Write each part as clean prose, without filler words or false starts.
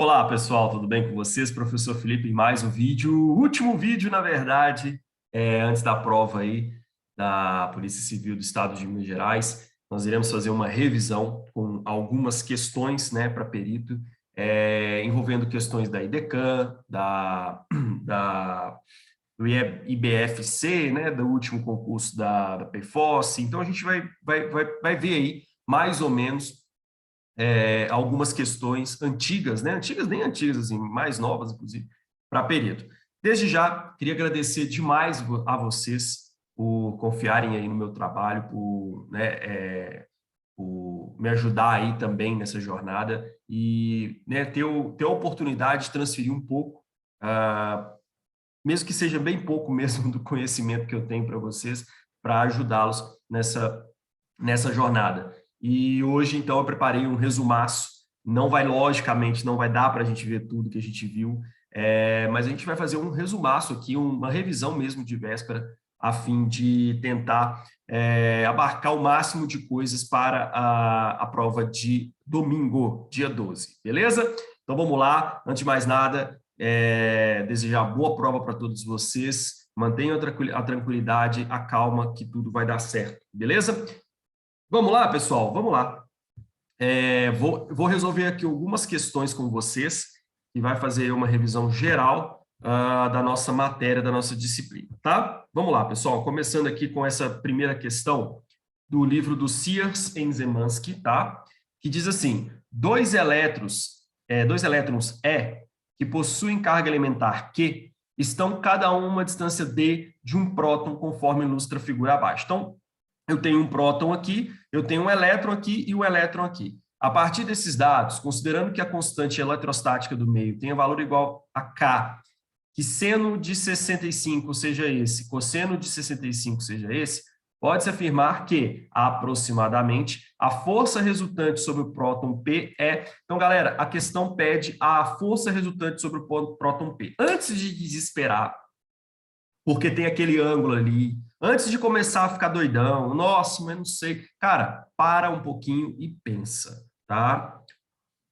Olá, pessoal, tudo bem com vocês? Professor Felipe, em mais um vídeo, o último vídeo, na verdade, antes da prova aí da Polícia Civil do Estado de Minas Gerais. Nós iremos fazer uma revisão com algumas questões, né, para perito, envolvendo questões da IDECAM, da, do IBFC, né, do último concurso da PFOS. Então, a gente vai ver aí, mais ou menos, algumas questões antigas, né? Antigas, nem antigas, assim, mais novas, inclusive, para perito. Desde já, queria agradecer demais a vocês por confiarem aí no meu trabalho, por me ajudar aí também nessa jornada e, né, ter a oportunidade de transferir um pouco, mesmo que seja bem pouco mesmo do conhecimento que eu tenho para vocês, para ajudá-los nessa jornada. E hoje, então, eu preparei um resumaço. Logicamente, não vai dar para a gente ver tudo que a gente viu, mas a gente vai fazer um resumaço aqui, uma revisão mesmo de véspera, a fim de tentar abarcar o máximo de coisas para a prova de domingo, dia 12, beleza? Então, vamos lá. Antes de mais nada, desejar boa prova para todos vocês. Mantenham a tranquilidade, a calma, que tudo vai dar certo, beleza? Vamos lá, pessoal, vamos lá. Vou resolver aqui algumas questões com vocês e vai fazer uma revisão geral da nossa matéria, da nossa disciplina, tá? Vamos lá, pessoal, começando aqui com essa primeira questão do livro do Sears e Zemansky, tá? Que diz assim, dois elétrons E, que possuem carga elementar Q, estão cada um a uma distância D de um próton, conforme ilustra a figura abaixo. Então, eu tenho um próton aqui, eu tenho um elétron aqui e um elétron aqui. A partir desses dados, considerando que a constante eletrostática do meio tenha valor igual a K, que seno de 65 seja esse, cosseno de 65 seja esse, pode-se afirmar que, aproximadamente, a força resultante sobre o próton P é... Então, galera, a questão pede a força resultante sobre o próton P. Antes de desesperar, porque tem aquele ângulo ali, antes de começar a ficar doidão, nossa, mas não sei. Cara, para um pouquinho e pensa, tá?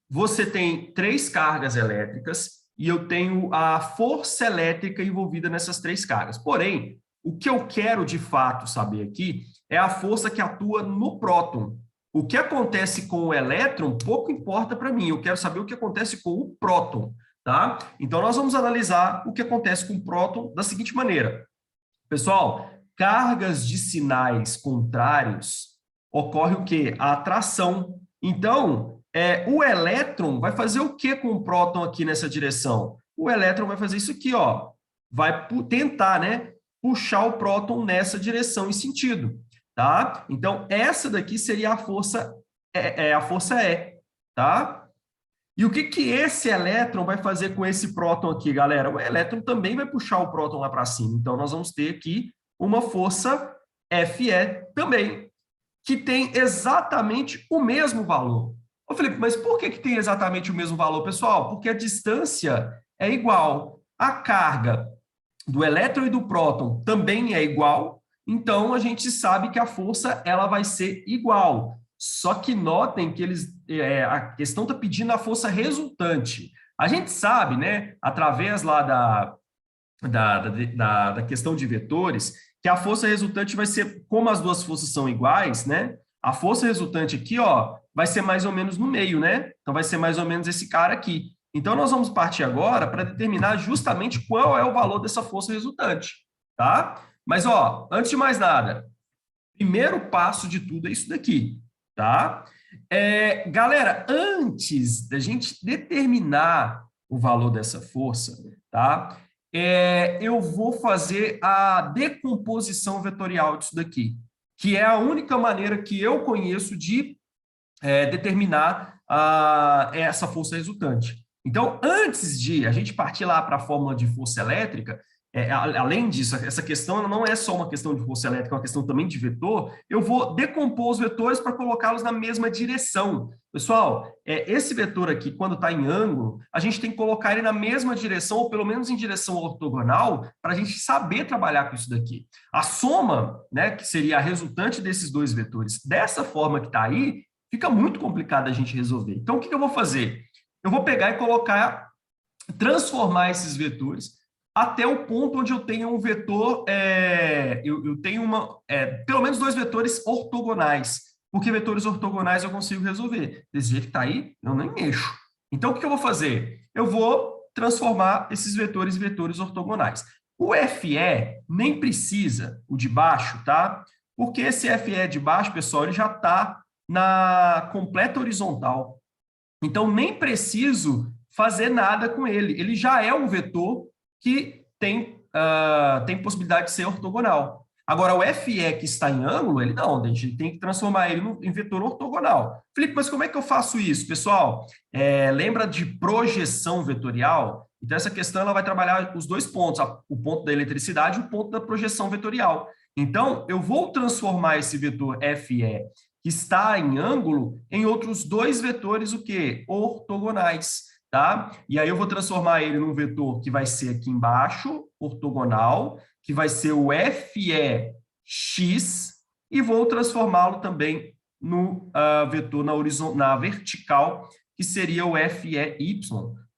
Você tem três cargas elétricas e eu tenho a força elétrica envolvida nessas três cargas. Porém, o que eu quero de fato saber aqui é a força que atua no próton. O que acontece com o elétron pouco importa para mim, eu quero saber o que acontece com o próton. Tá? Então, nós vamos analisar o que acontece com o próton da seguinte maneira. Pessoal, cargas de sinais contrários, ocorre o quê? A atração. Então, o elétron vai fazer o que com o próton aqui nessa direção? O elétron vai fazer isso aqui, ó. Vai tentar, né, puxar o próton nessa direção e sentido. Tá? Então, essa daqui seria a força, a força E. Tá? E o que esse elétron vai fazer com esse próton aqui, galera? O elétron também vai puxar o próton lá para cima. Então, nós vamos ter aqui uma força Fe também, que tem exatamente o mesmo valor. Ô, Felipe, mas por que tem exatamente o mesmo valor, pessoal? Porque a distância é igual. A carga do elétron e do próton também é igual. Então, a gente sabe que a força ela vai ser igual. Só que notem que a questão está pedindo a força resultante. A gente sabe, né, através lá da questão de vetores, que a força resultante vai ser, como as duas forças são iguais, né, a força resultante aqui, ó, vai ser mais ou menos no meio, né? Então, vai ser mais ou menos esse cara aqui. Então, nós vamos partir agora para determinar justamente qual é o valor dessa força resultante, tá? Mas, ó, antes de mais nada, primeiro passo de tudo é isso daqui. Tá? Galera, antes da gente determinar o valor dessa força, tá? Eu vou fazer a decomposição vetorial disso daqui, que é a única maneira que eu conheço de determinar essa força resultante. Então, antes de a gente partir lá para a fórmula de força elétrica, além disso, essa questão não é só uma questão de força elétrica, é uma questão também de vetor, eu vou decompor os vetores para colocá-los na mesma direção. Pessoal, esse vetor aqui, quando está em ângulo, a gente tem que colocar ele na mesma direção, ou pelo menos em direção ortogonal, para a gente saber trabalhar com isso daqui. A soma, né, que seria a resultante desses dois vetores, dessa forma que está aí, fica muito complicado a gente resolver. Então, o que eu vou fazer? eu vou pegar e colocar, transformar esses vetores até o ponto onde eu tenho um vetor, eu tenho pelo menos dois vetores ortogonais, porque vetores ortogonais eu consigo resolver. Desse jeito que está aí, eu nem mexo. Então, o que eu vou fazer? Eu vou transformar esses vetores em vetores ortogonais. O FE nem precisa, o de baixo, tá? Porque esse FE de baixo, pessoal, ele já está na completa horizontal. Então, nem preciso fazer nada com ele. Ele já é um vetor que tem possibilidade de ser ortogonal. Agora, o FE que está em ângulo, ele não, a gente tem que transformar ele em vetor ortogonal. Felipe, mas como é que eu faço isso, pessoal? Lembra de projeção vetorial? Então, essa questão ela vai trabalhar os dois pontos, o ponto da eletricidade e o ponto da projeção vetorial. Então, eu vou transformar esse vetor FE que está em ângulo em outros dois vetores, o quê? Ortogonais, tá? E aí eu vou transformar ele num vetor que vai ser aqui embaixo, ortogonal, que vai ser o FEX, e vou transformá-lo também no vetor na vertical, que seria o FEY,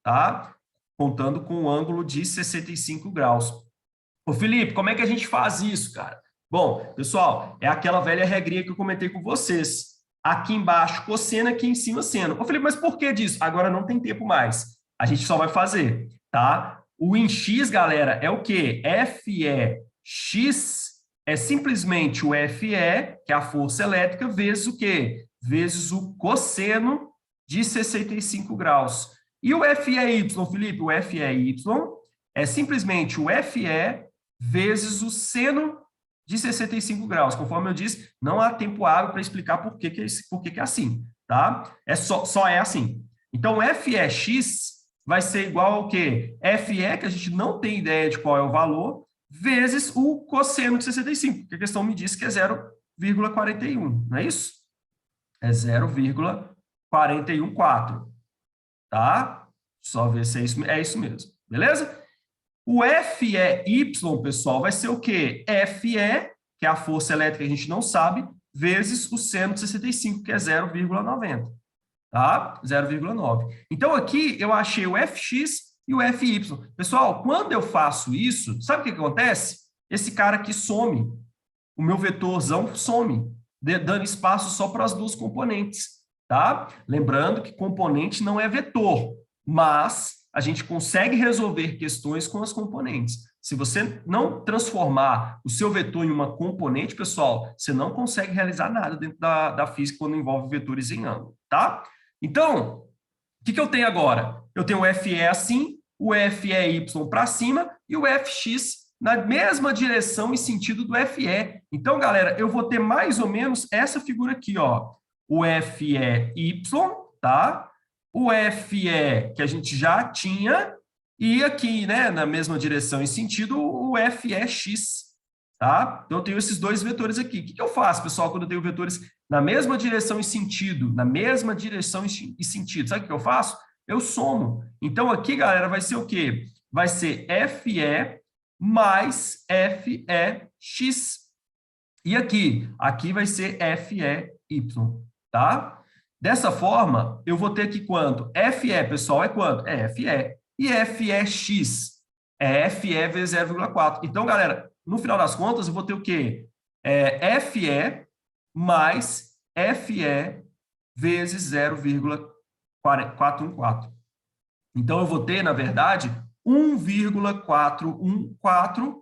tá? Contando com um ângulo de 65 graus. Ô, Felipe, como é que a gente faz isso, cara? Bom, pessoal, é aquela velha regrinha que eu comentei com vocês. Aqui embaixo, cosseno, aqui em cima, seno. Ô, Felipe, mas por que disso? Agora não tem tempo mais. A gente só vai fazer, tá? O em x, galera, é o quê? FEX é simplesmente o FE, que é a força elétrica, vezes o quê? Vezes o cosseno de 65 graus. E o FEY, Felipe? O FEY é simplesmente o FE vezes o seno de 65 graus. Conforme eu disse, não há tempo hábil para explicar por que é assim, tá? Só é assim. Então, o FEX vai ser igual ao quê? FE, que a gente não tem ideia de qual é o valor, vezes o cosseno de 65, porque a questão me disse que é 0,41, não é isso? É 0,414, tá? Só ver se é isso mesmo, beleza? O FEY, pessoal, vai ser o quê? FE, que é a força elétrica que a gente não sabe, vezes o seno de 65, que é 0,90. Tá? 0,9. Então, aqui eu achei o FX e o FY. Pessoal, quando eu faço isso, sabe o que acontece? Esse cara aqui some. O meu vetorzão some, dando espaço só para as duas componentes. Tá? Lembrando que componente não é vetor, mas a gente consegue resolver questões com as componentes. Se você não transformar o seu vetor em uma componente, pessoal, você não consegue realizar nada dentro da física quando envolve vetores em ângulo, tá? Então, o que eu tenho agora? Eu tenho o FE assim, o FEY para cima e o FX na mesma direção e sentido do FE. Então, galera, eu vou ter mais ou menos essa figura aqui, ó. O FEY, tá? O FE que a gente já tinha, e aqui, né, na mesma direção e sentido, o FEX, tá? Então, eu tenho esses dois vetores aqui. O que eu faço, pessoal, quando eu tenho vetores na mesma direção e sentido? Na mesma direção e sentido. Sabe o que eu faço? Eu somo. Então, aqui, galera, vai ser o quê? Vai ser FE mais FEX. E aqui? Aqui vai ser FEY, tá? Dessa forma, eu vou ter aqui quanto? FE, pessoal, é quanto? É FE. E FEX é FE vezes 0,4. Então, galera, no final das contas, eu vou ter o quê? FE mais FE vezes 0,414. Então, eu vou ter, na verdade, 1,414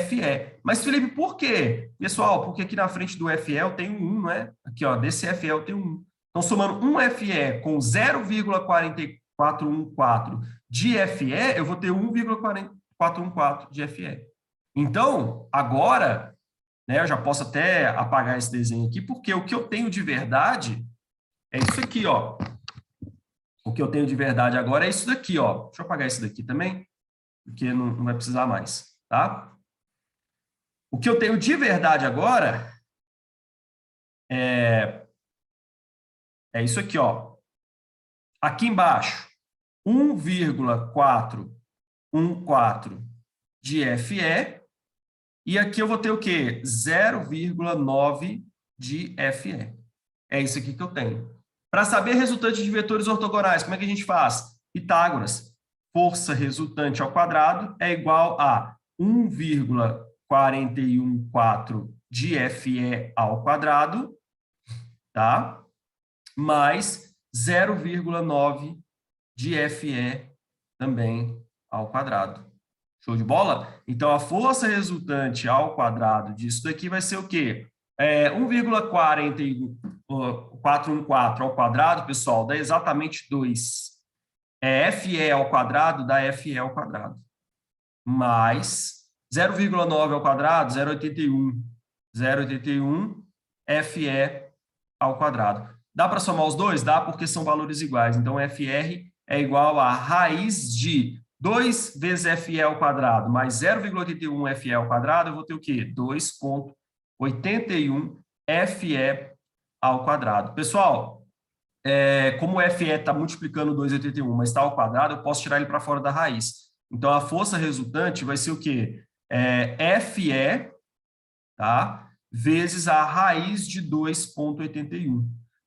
FE. Mas, Felipe, por quê? Pessoal, porque aqui na frente do FE eu tenho 1, não é? Aqui, ó, desse FE eu tenho 1. Então, somando um FE com 0,4414 de FE, eu vou ter 1,414 de FE. Então, agora, né, eu já posso até apagar esse desenho aqui, porque o que eu tenho de verdade é isso aqui, ó. O que eu tenho de verdade agora é isso daqui, ó. Deixa eu apagar esse daqui também, porque não vai precisar mais, tá? O que eu tenho de verdade agora é isso aqui, ó. Aqui embaixo, 1,414 de FE, e aqui eu vou ter o quê? 0,9 de FE. É isso aqui que eu tenho. Para saber resultante de vetores ortogonais, como é que a gente faz? Pitágoras. Força resultante ao quadrado é igual a 1,414 de FE ao quadrado, tá? Mais 0,9 de FE também ao quadrado. Show de bola? Então, a força resultante ao quadrado disso daqui vai ser o quê? 1,414 ao quadrado, pessoal, dá exatamente 2. FE ao quadrado dá FE ao quadrado. Mais 0,9 ao quadrado, 0,81. 0,81 FE ao quadrado. Dá para somar os dois? Dá, porque são valores iguais. Então, FR é igual a raiz de 2 vezes FE ao quadrado mais 0,81 FE ao quadrado, eu vou ter o quê? 2,81 FE ao quadrado. Pessoal, como o FE está multiplicando 2,81, mas está ao quadrado, eu posso tirar ele para fora da raiz. Então, a força resultante vai ser o quê? FE, tá? Vezes a raiz de 2,81.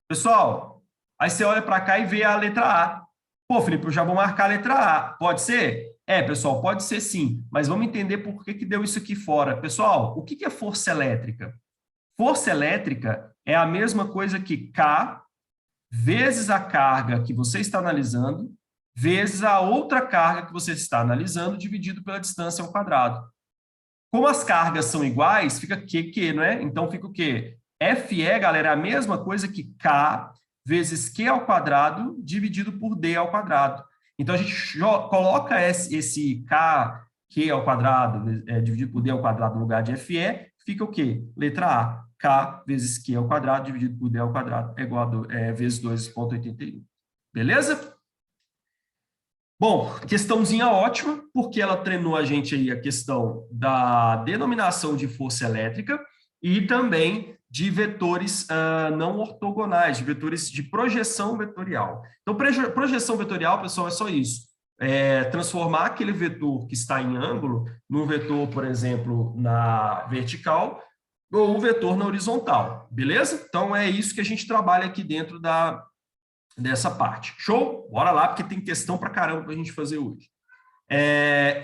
Pessoal, aí você olha para cá e vê a letra A. Pô, Felipe, eu já vou marcar a letra A. Pode ser? Pessoal, pode ser sim. Mas vamos entender por que deu isso aqui fora. Pessoal, o que é força elétrica? Força elétrica é a mesma coisa que K vezes a carga que você está analisando, vezes a outra carga que você está analisando, dividido pela distância ao quadrado. Como as cargas são iguais, fica Q, não é? Então, fica o quê? FE, galera, é a mesma coisa que K vezes Q ao quadrado dividido por D ao quadrado. Então, a gente coloca esse K, Q ao quadrado, dividido por D ao quadrado no lugar de FE, fica o quê? Letra A, K vezes Q ao quadrado dividido por D ao quadrado é igual a vezes 2,81. Beleza? Bom, questãozinha ótima, porque ela treinou a gente aí a questão da denominação de força elétrica e também de vetores não ortogonais, de vetores de projeção vetorial. Então, projeção vetorial, pessoal, é só isso. Transformar aquele vetor que está em ângulo num vetor, por exemplo, na vertical ou um vetor na horizontal, beleza? Então, é isso que a gente trabalha aqui dentro dessa parte. Show? Bora lá, porque tem questão pra caramba para a gente fazer hoje.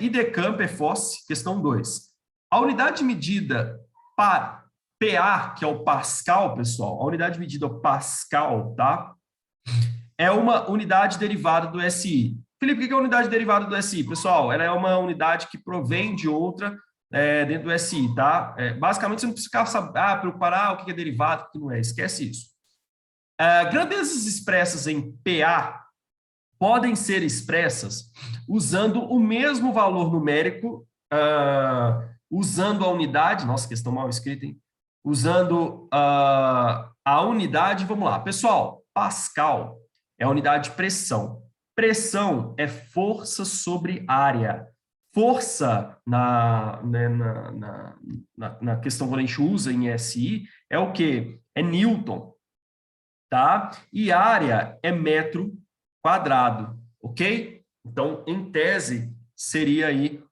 ID Camper Force, questão 2. A unidade de medida para PA, que é o Pascal, pessoal, a unidade de medida Pascal, tá? É uma unidade derivada do SI. Felipe, o que é a unidade derivada do SI? Pessoal, ela é uma unidade que provém de outra dentro do SI, tá? Basicamente, você não precisa ficar preocupar, o que é derivado, o que não é. Esquece isso. Grandezas expressas em PA podem ser expressas usando o mesmo valor numérico, usando a unidade, nossa, questão mal escrita, hein? Usando a unidade, vamos lá. Pessoal, Pascal é a unidade de pressão. Pressão é força sobre área. Força, na questão que a gente usa em SI, é o quê? É Newton. Tá? E área é metro quadrado, ok? Então, em tese, seria aí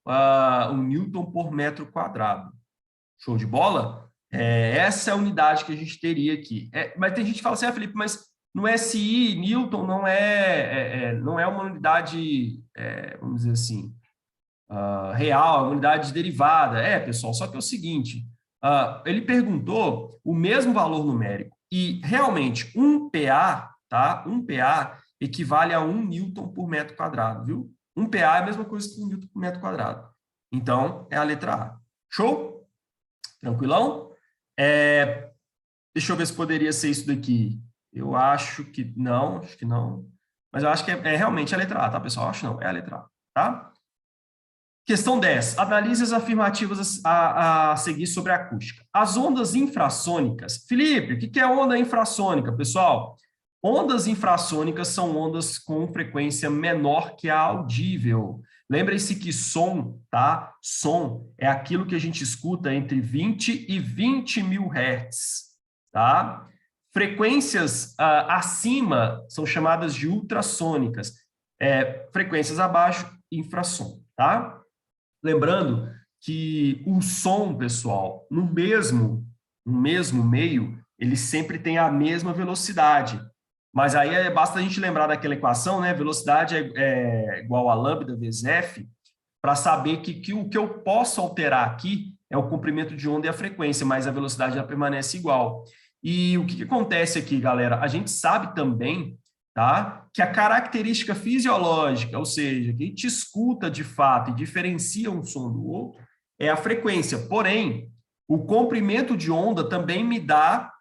um Newton por metro quadrado. Show de bola? Essa é a unidade que a gente teria aqui. Mas tem gente que fala assim, Felipe, mas no SI, Newton não é uma unidade, vamos dizer assim, real, é uma unidade derivada. Pessoal, só que é o seguinte, ele perguntou o mesmo valor numérico. E, realmente, um PA, tá? Um PA equivale a 1 Newton por metro quadrado, viu? Um PA é a mesma coisa que 1 Newton por metro quadrado. Então, é a letra A. Show? Tranquilão? Deixa eu ver se poderia ser isso daqui. Eu acho que não. Mas eu acho que é realmente a letra A, tá, pessoal? Acho não, é a letra A, tá? Questão 10. Analise as afirmativas a seguir sobre a acústica. As ondas infrassônicas. Felipe, o que é onda infrassônica, pessoal? Ondas infrassônicas são ondas com frequência menor que a audível. Lembrem-se que som, tá? Som é aquilo que a gente escuta entre 20 e 20 mil hertz, tá? Frequências acima são chamadas de ultrassônicas. Frequências abaixo, infrassom, tá? Lembrando que o som, pessoal, no mesmo meio, ele sempre tem a mesma velocidade. Mas aí basta a gente lembrar daquela equação, né? Velocidade é igual a lambda vezes f, para saber que o que eu posso alterar aqui é o comprimento de onda e a frequência, mas a velocidade já permanece igual. E o que acontece aqui, galera? A gente sabe também, tá, que a característica fisiológica, ou seja, que a gente escuta de fato e diferencia um som do outro, é a frequência. Porém, o comprimento de onda também me dá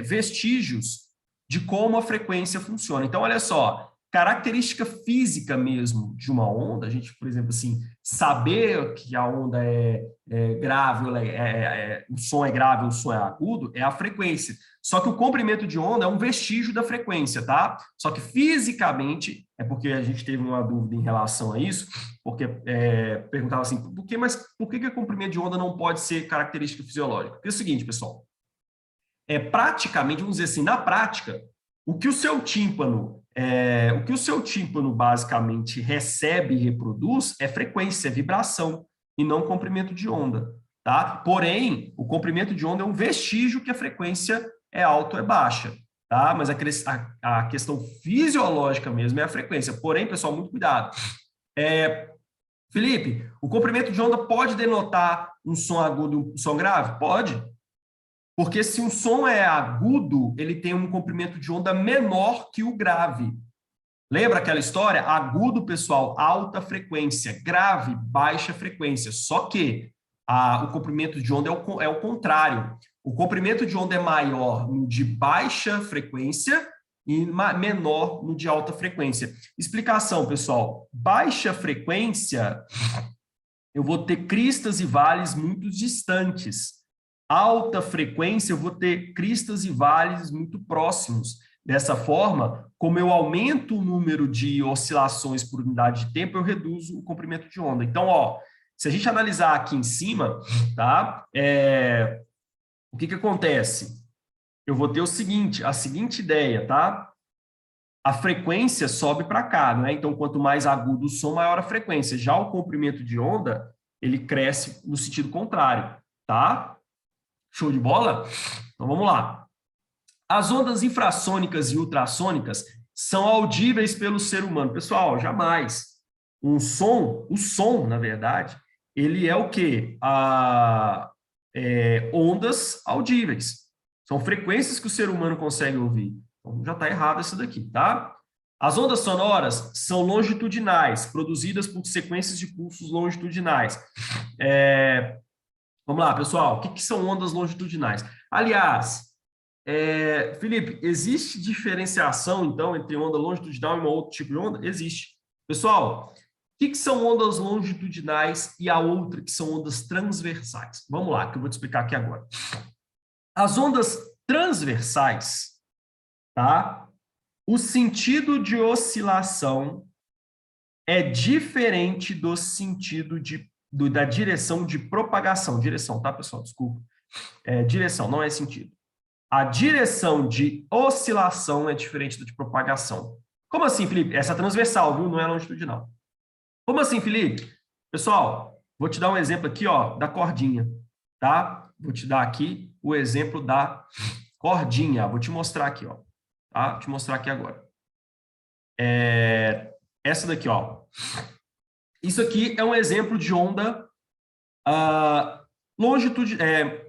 vestígios de como a frequência funciona. Então, olha só, característica física mesmo de uma onda, a gente, por exemplo, assim, saber que a onda é grave, o som é grave, o som é agudo, é a frequência. Só que o comprimento de onda é um vestígio da frequência, tá? Só que fisicamente, é porque a gente teve uma dúvida em relação a isso, porque perguntava assim, por que o comprimento de onda não pode ser característica fisiológica? Porque é o seguinte, pessoal, praticamente, vamos dizer assim, na prática, o que o seu tímpano basicamente recebe e reproduz é frequência, é vibração, e não comprimento de onda, tá? Porém, o comprimento de onda é um vestígio que a frequência é alta ou é baixa, tá? Mas a questão fisiológica mesmo é a frequência. Porém, pessoal, muito cuidado. Felipe, o comprimento de onda pode denotar um som agudo e um som grave? Pode. Porque se um som é agudo, ele tem um comprimento de onda menor que o grave. Lembra aquela história? Agudo, pessoal, alta frequência. Grave, baixa frequência. Só que o comprimento de onda é o contrário. O comprimento de onda é maior no de baixa frequência e menor no de alta frequência. Explicação, pessoal. Baixa frequência, eu vou ter cristas e vales muito distantes. Alta frequência, eu vou ter cristas e vales muito próximos. Dessa forma, como eu aumento o número de oscilações por unidade de tempo, eu reduzo o comprimento de onda. Então, ó, se a gente analisar aqui em cima, tá? O que acontece? Eu vou ter a seguinte ideia, tá? A frequência sobe para cá, né? Então, quanto mais agudo o som, maior a frequência. Já o comprimento de onda, ele cresce no sentido contrário, tá? Show de bola? Então, vamos lá. As ondas infrassônicas e ultrassônicas são audíveis pelo ser humano. Pessoal, jamais. O som, na verdade, ele é o quê? Ondas audíveis. São frequências que o ser humano consegue ouvir. Então, já está errado isso daqui, tá? As ondas sonoras são longitudinais, produzidas por sequências de pulsos longitudinais. Vamos lá, pessoal. O que são ondas longitudinais? Aliás, Felipe, existe diferenciação, então, entre onda longitudinal e um outro tipo de onda? Existe. Pessoal, o que são ondas longitudinais e a outra que são ondas transversais? Vamos lá, que eu vou te explicar aqui agora. As ondas transversais, tá? O sentido de oscilação é diferente do sentido da direção de propagação. Direção, tá, pessoal? Desculpa. Direção, não é sentido. A direção de oscilação é diferente da de propagação. Como assim, Felipe? Essa é transversal, viu? Não é longitudinal. Como assim, Felipe? Pessoal, vou te dar um exemplo aqui, ó, da cordinha, tá? Vou te dar aqui o exemplo da cordinha. Vou te mostrar aqui, ó. Tá? Vou te mostrar aqui agora. Essa daqui, ó. Isso aqui é um exemplo de onda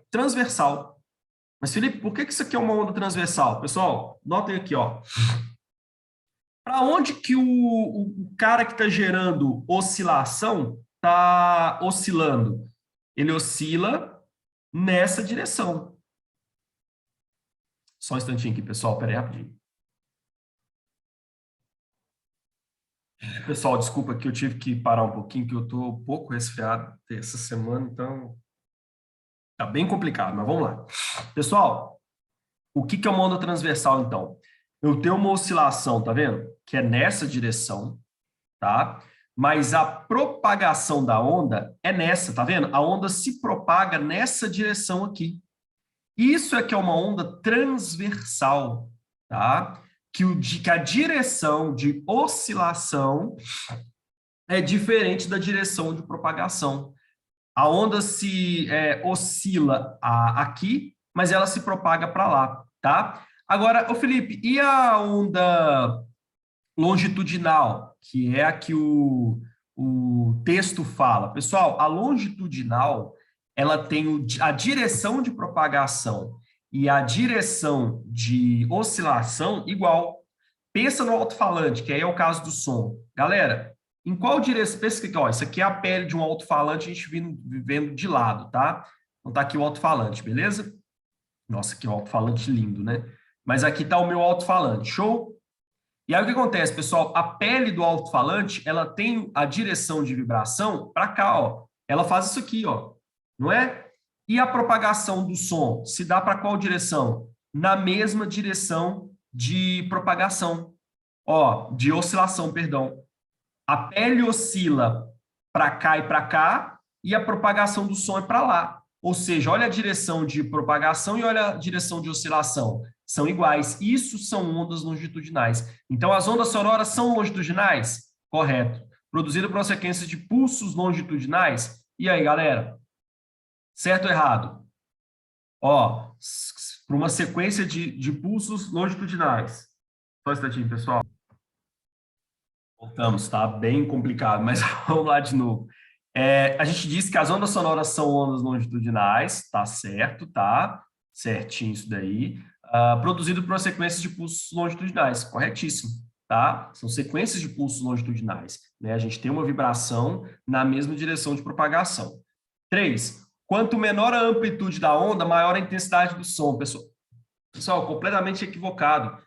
transversal. Mas, Felipe, por que isso aqui é uma onda transversal? Pessoal, notem aqui, ó. Para onde que o cara que está gerando oscilação está oscilando? Ele oscila nessa direção. Só um instantinho aqui, pessoal. Pera aí, rapidinho. Pessoal, desculpa que eu tive que parar um pouquinho, que eu estou um pouco resfriado essa semana, então tá bem complicado, mas vamos lá. Pessoal, o que é uma onda transversal, então? Eu tenho uma oscilação, tá vendo? Que é nessa direção, tá? Mas a propagação da onda é nessa, tá vendo? A onda se propaga nessa direção aqui. Isso é que é uma onda transversal, tá? Que a direção de oscilação é diferente da direção de propagação. A onda se oscila aqui, mas ela se propaga para lá, tá? Agora, ô Felipe, e a onda longitudinal, que é a que o texto fala? Pessoal, a longitudinal, ela tem a direção de propagação e a direção de oscilação igual. Pensa no alto-falante, que aí é o caso do som. Galera, em qual direção? Pensa que, ó, isso aqui é a pele de um alto-falante, a gente vendo de lado, tá? Então tá aqui o alto-falante, beleza? Nossa, que alto-falante lindo, né? Mas aqui tá o meu alto-falante, show? E aí o que acontece, pessoal? A pele do alto-falante, ela tem a direção de vibração para cá, ó. Ela faz isso aqui, ó. Não é? E a propagação do som se dá para qual direção? Na mesma direção de propagação. Ó, de oscilação, perdão. A pele oscila para cá e a propagação do som é para lá. Ou seja, olha a direção de propagação e olha a direção de oscilação. São iguais. Isso são ondas longitudinais. Então, as ondas sonoras são longitudinais? Correto. Produzidas por uma sequência de pulsos longitudinais? E aí, galera? Certo ou errado? Ó, para uma sequência de pulsos longitudinais. Só um instantinho, pessoal. Voltamos, tá bem complicado, mas vamos lá de novo. A gente disse que as ondas sonoras são ondas longitudinais, tá certo, tá? Certinho isso daí. Produzido por uma sequência de pulsos longitudinais, corretíssimo, tá? São sequências de pulsos longitudinais, né? A gente tem uma vibração na mesma direção de propagação. 3. Quanto menor a amplitude da onda, maior a intensidade do som. Pessoal, completamente equivocado.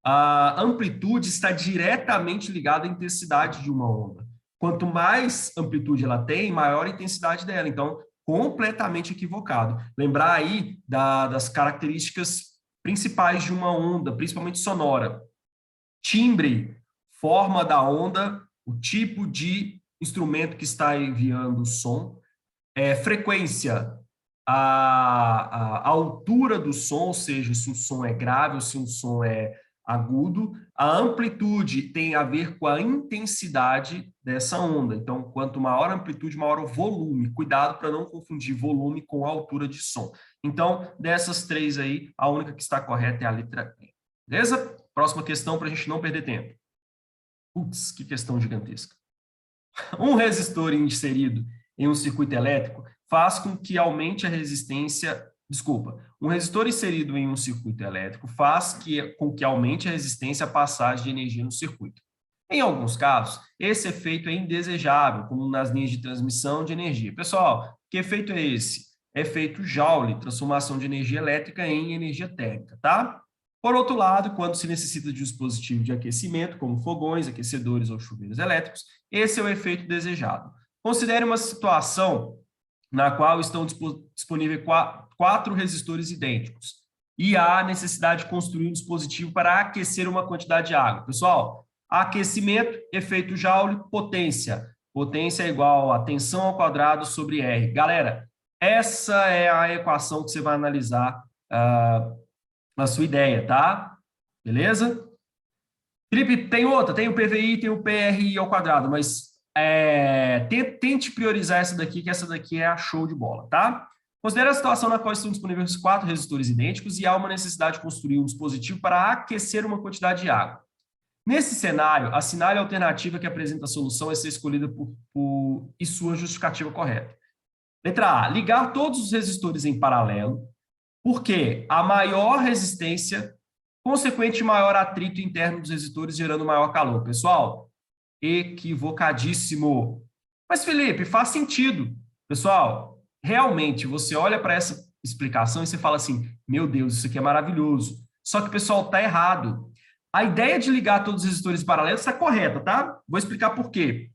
A amplitude está diretamente ligada à intensidade de uma onda. Quanto mais amplitude ela tem, maior a intensidade dela. Então, completamente equivocado. Lembrar aí das características principais de uma onda, principalmente sonora. Timbre, forma da onda, o tipo de instrumento que está enviando o som. Frequência, a altura do som, ou seja, se um som é grave ou se um som é agudo. A amplitude tem a ver com a intensidade dessa onda. Então, quanto maior a amplitude, maior o volume. Cuidado para não confundir volume com altura de som. Então, dessas três aí, a única que está correta é a letra E. Beleza? Próxima questão para a gente não perder tempo. Putz, que questão gigantesca. Um resistor inserido em um circuito elétrico faz com que aumente a resistência. Um resistor inserido em um circuito elétrico faz com que aumente a resistência à passagem de energia no circuito. Em alguns casos, esse efeito é indesejável, como nas linhas de transmissão de energia. Pessoal, que efeito é esse? Efeito Joule, transformação de energia elétrica em energia térmica, tá? Por outro lado, quando se necessita de um dispositivo de aquecimento, como fogões, aquecedores ou chuveiros elétricos, esse é o efeito desejado. Considere uma situação na qual estão disponíveis 4 resistores idênticos e há necessidade de construir um dispositivo para aquecer uma quantidade de água. Pessoal, aquecimento, efeito Joule, potência. Potência é igual a tensão ao quadrado sobre R. Galera, essa é a equação que você vai analisar na sua ideia, tá? Beleza? Felipe, tem outra, tem o PVI, tem o PRI ao quadrado, mas tente priorizar essa daqui, que essa daqui é a show de bola, tá? Considere a situação na qual estão disponíveis 4 resistores idênticos e há uma necessidade de construir um dispositivo para aquecer uma quantidade de água. Nesse cenário, assinale a alternativa que apresenta a solução a ser escolhida e sua justificativa correta. Letra A, ligar todos os resistores em paralelo, porque a maior resistência, consequente maior atrito interno dos resistores, gerando maior calor. Pessoal, equivocadíssimo. Mas, Felipe, faz sentido. Pessoal, realmente, você olha para essa explicação e você fala assim, meu Deus, isso aqui é maravilhoso. Só que, pessoal, está errado. A ideia de ligar todos os resistores paralelos está correta, tá? Vou explicar por quê.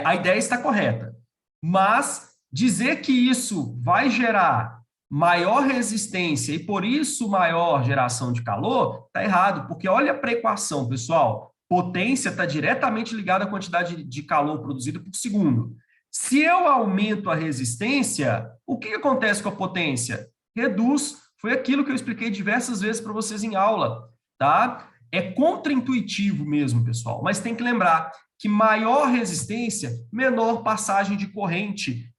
A ideia está correta. Mas dizer que isso vai gerar maior resistência e, por isso, maior geração de calor, está errado. Porque olha para a equação, pessoal. Potência está diretamente ligada à quantidade de calor produzida por segundo. Se eu aumento a resistência, o que acontece com a potência? Reduz. Foi aquilo que eu expliquei diversas vezes para vocês em aula, tá? É contraintuitivo mesmo, pessoal, mas tem que lembrar que maior resistência, menor passagem de corrente,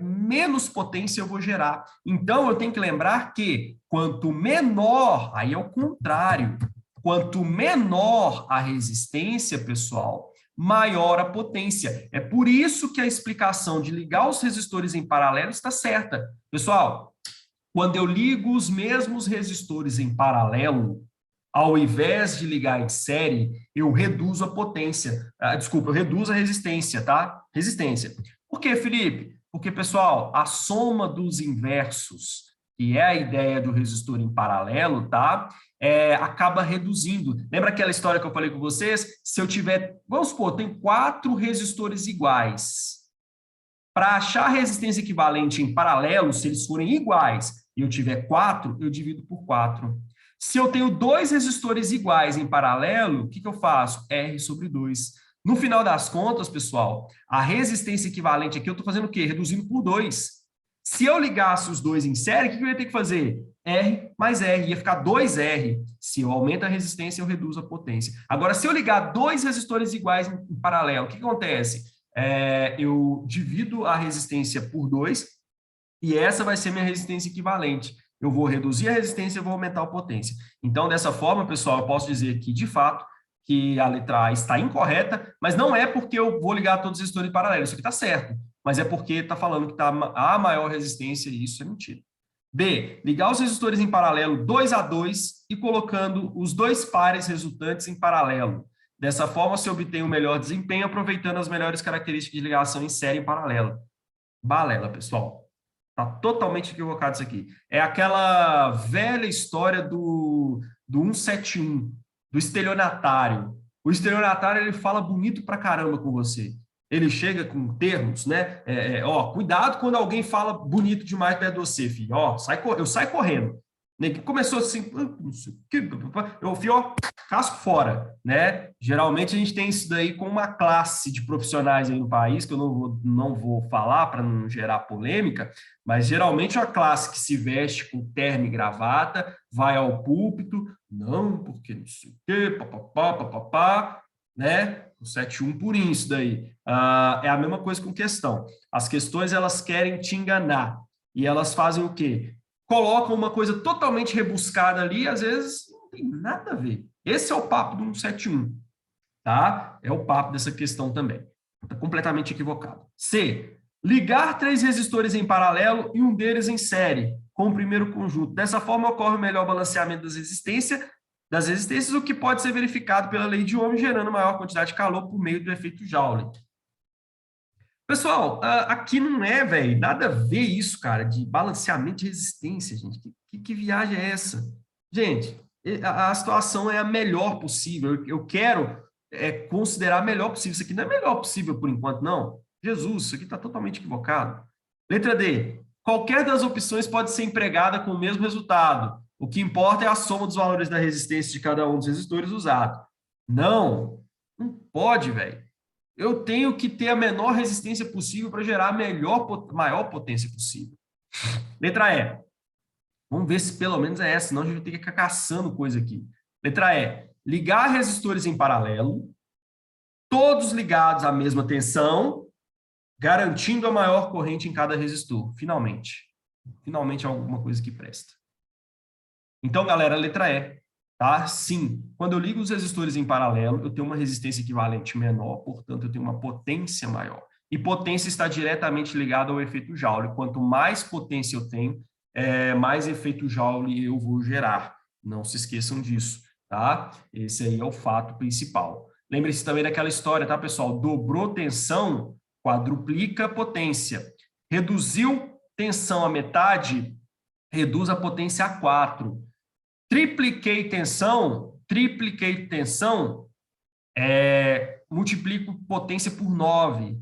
menos potência eu vou gerar. Então, eu tenho que lembrar que quanto menor, aí é o contrário, quanto menor a resistência, pessoal, maior a potência. É por isso que a explicação de ligar os resistores em paralelo está certa. Pessoal, quando eu ligo os mesmos resistores em paralelo, ao invés de ligar em série, eu reduzo a potência. Desculpa, eu reduzo a resistência, tá? Resistência. Por quê, Felipe? Porque, pessoal, a soma dos inversos, que é a ideia do resistor em paralelo, tá? Acaba reduzindo. Lembra aquela história que eu falei com vocês? Se eu tiver, vamos supor, tem 4 resistores iguais. Para achar a resistência equivalente em paralelo, se eles forem iguais e eu tiver 4, eu divido por 4. Se eu tenho 2 resistores iguais em paralelo, o que eu faço? R sobre 2. No final das contas, pessoal, a resistência equivalente aqui, eu estou fazendo o quê? Reduzindo por 2. Se eu ligasse os dois em série, o que eu ia ter que fazer? R mais R, ia ficar 2R. Se eu aumento a resistência, eu reduzo a potência. Agora, se eu ligar 2 resistores iguais em paralelo, o que acontece? Eu divido a resistência por 2 e essa vai ser minha resistência equivalente. Eu vou reduzir a resistência e vou aumentar a potência. Então, dessa forma, pessoal, eu posso dizer que, de fato, que a letra A está incorreta, mas não é porque eu vou ligar todos os resistores em paralelo. Isso aqui está certo, mas é porque está falando que está a maior resistência e isso é mentira. B, ligar os resistores em paralelo 2 a 2 e colocando os 2 pares resultantes em paralelo. Dessa forma, se obtém o melhor desempenho, aproveitando as melhores características de ligação em série em paralelo. Balela, pessoal. Está totalmente equivocado isso aqui. É aquela velha história do 171, do estelionatário. O estelionatário, ele fala bonito pra caramba com você. Ele chega com termos, né? Cuidado quando alguém fala bonito demais perto de você, filho. Eu saio correndo. Começou assim, eu fui, casco fora, né? Geralmente a gente tem isso daí com uma classe de profissionais aí no país, que eu não vou falar para não gerar polêmica, mas geralmente a classe que se veste com terno e gravata, vai ao púlpito, não, porque não sei o quê, papapá, né? O 7-1 purinho isso daí. É a mesma coisa com questão. As questões, elas querem te enganar. E elas fazem o quê? Colocam uma coisa totalmente rebuscada ali, às vezes não tem nada a ver. Esse é o papo do 171, tá? É o papo dessa questão também. Está completamente equivocado. C. Ligar 3 resistores em paralelo e um deles em série, com o primeiro conjunto. Dessa forma, ocorre o melhor balanceamento das resistências, o que pode ser verificado pela lei de Ohm, gerando maior quantidade de calor por meio do efeito Joule. Pessoal, aqui não é, velho, nada a ver isso, cara, de balanceamento de resistência, gente. Que viagem é essa? Gente, a situação é a melhor possível. Eu quero considerar a melhor possível. Isso aqui não é melhor possível por enquanto, não. Jesus, isso aqui está totalmente equivocado. Letra D. Qualquer das opções pode ser empregada com o mesmo resultado. O que importa é a soma dos valores da resistência de cada um dos resistores usado. Não pode, velho. Eu tenho que ter a menor resistência possível para gerar a maior potência possível. Letra E. Vamos ver se pelo menos é essa, senão a gente vai ter que ficar caçando coisa aqui. Letra E. Ligar resistores em paralelo, todos ligados à mesma tensão, garantindo a maior corrente em cada resistor. Finalmente. Finalmente alguma coisa que presta. Então, galera, letra E. Tá? Sim, quando eu ligo os resistores em paralelo, eu tenho uma resistência equivalente menor, portanto, eu tenho uma potência maior. E potência está diretamente ligada ao efeito Joule. Quanto mais potência eu tenho, mais efeito Joule eu vou gerar. Não se esqueçam disso, tá? Esse aí é o fato principal. Lembre-se também daquela história, tá, pessoal? Dobrou tensão, quadruplica potência. Reduziu tensão à metade, reduz a potência a 4. Tripliquei tensão, multiplico potência por 9.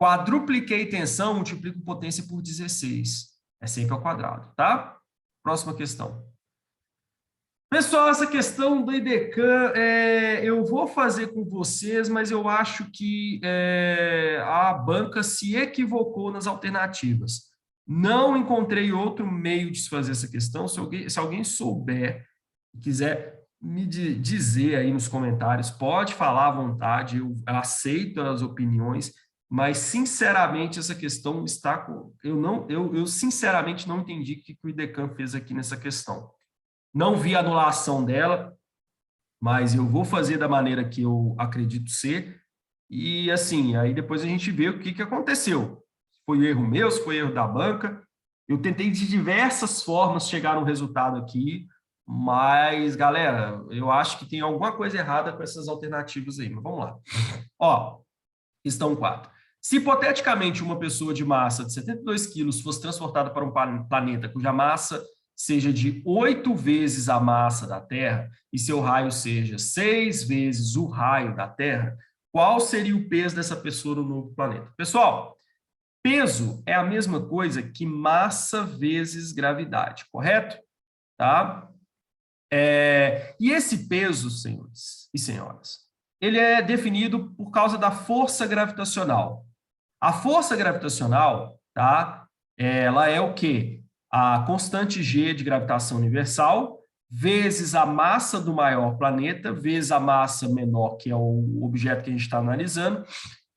Quadrupliquei tensão, multiplico potência por 16. É sempre ao quadrado, tá? Próxima questão. Pessoal, essa questão do IDECAM, eu vou fazer com vocês, mas eu acho que a banca se equivocou nas alternativas. Não encontrei outro meio de se fazer essa questão. Se alguém souber e quiser dizer aí nos comentários, pode falar à vontade, eu aceito as opiniões, mas sinceramente essa questão está com... Eu sinceramente não entendi o que o IDECAM fez aqui nessa questão. Não vi a anulação dela, mas eu vou fazer da maneira que eu acredito ser, e assim, aí depois a gente vê o que aconteceu. Foi erro meu, se foi erro da banca. Eu tentei de diversas formas chegar no resultado aqui, mas, galera, eu acho que tem alguma coisa errada com essas alternativas aí, mas vamos lá. Ó, questão 4. Se hipoteticamente uma pessoa de massa de 72 quilos fosse transportada para um planeta cuja massa seja de 8 vezes a massa da Terra e seu raio seja 6 vezes o raio da Terra, qual seria o peso dessa pessoa no novo planeta? Pessoal, peso é a mesma coisa que massa vezes gravidade, correto? Tá? E esse peso, senhores e senhoras, ele é definido por causa da força gravitacional. A força gravitacional, tá? Ela é o quê? A constante G de gravitação universal vezes a massa do maior planeta, vezes a massa menor, que é o objeto que a gente está analisando,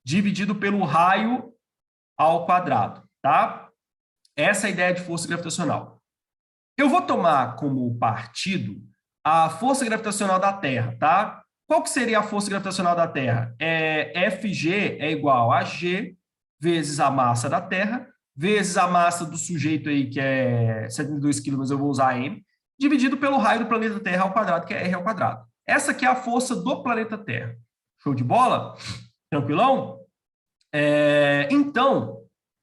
dividido pelo raio ao quadrado, tá? Essa é a ideia de força gravitacional. Eu vou tomar como partido a força gravitacional da Terra, tá? Qual que seria a força gravitacional da Terra? Fg é igual a G vezes a massa da Terra, vezes a massa do sujeito aí, que é 72 kg, mas eu vou usar M, dividido pelo raio do planeta Terra ao quadrado, que é R ao quadrado. Essa aqui é a força do planeta Terra. Show de bola? Tranquilão? Então,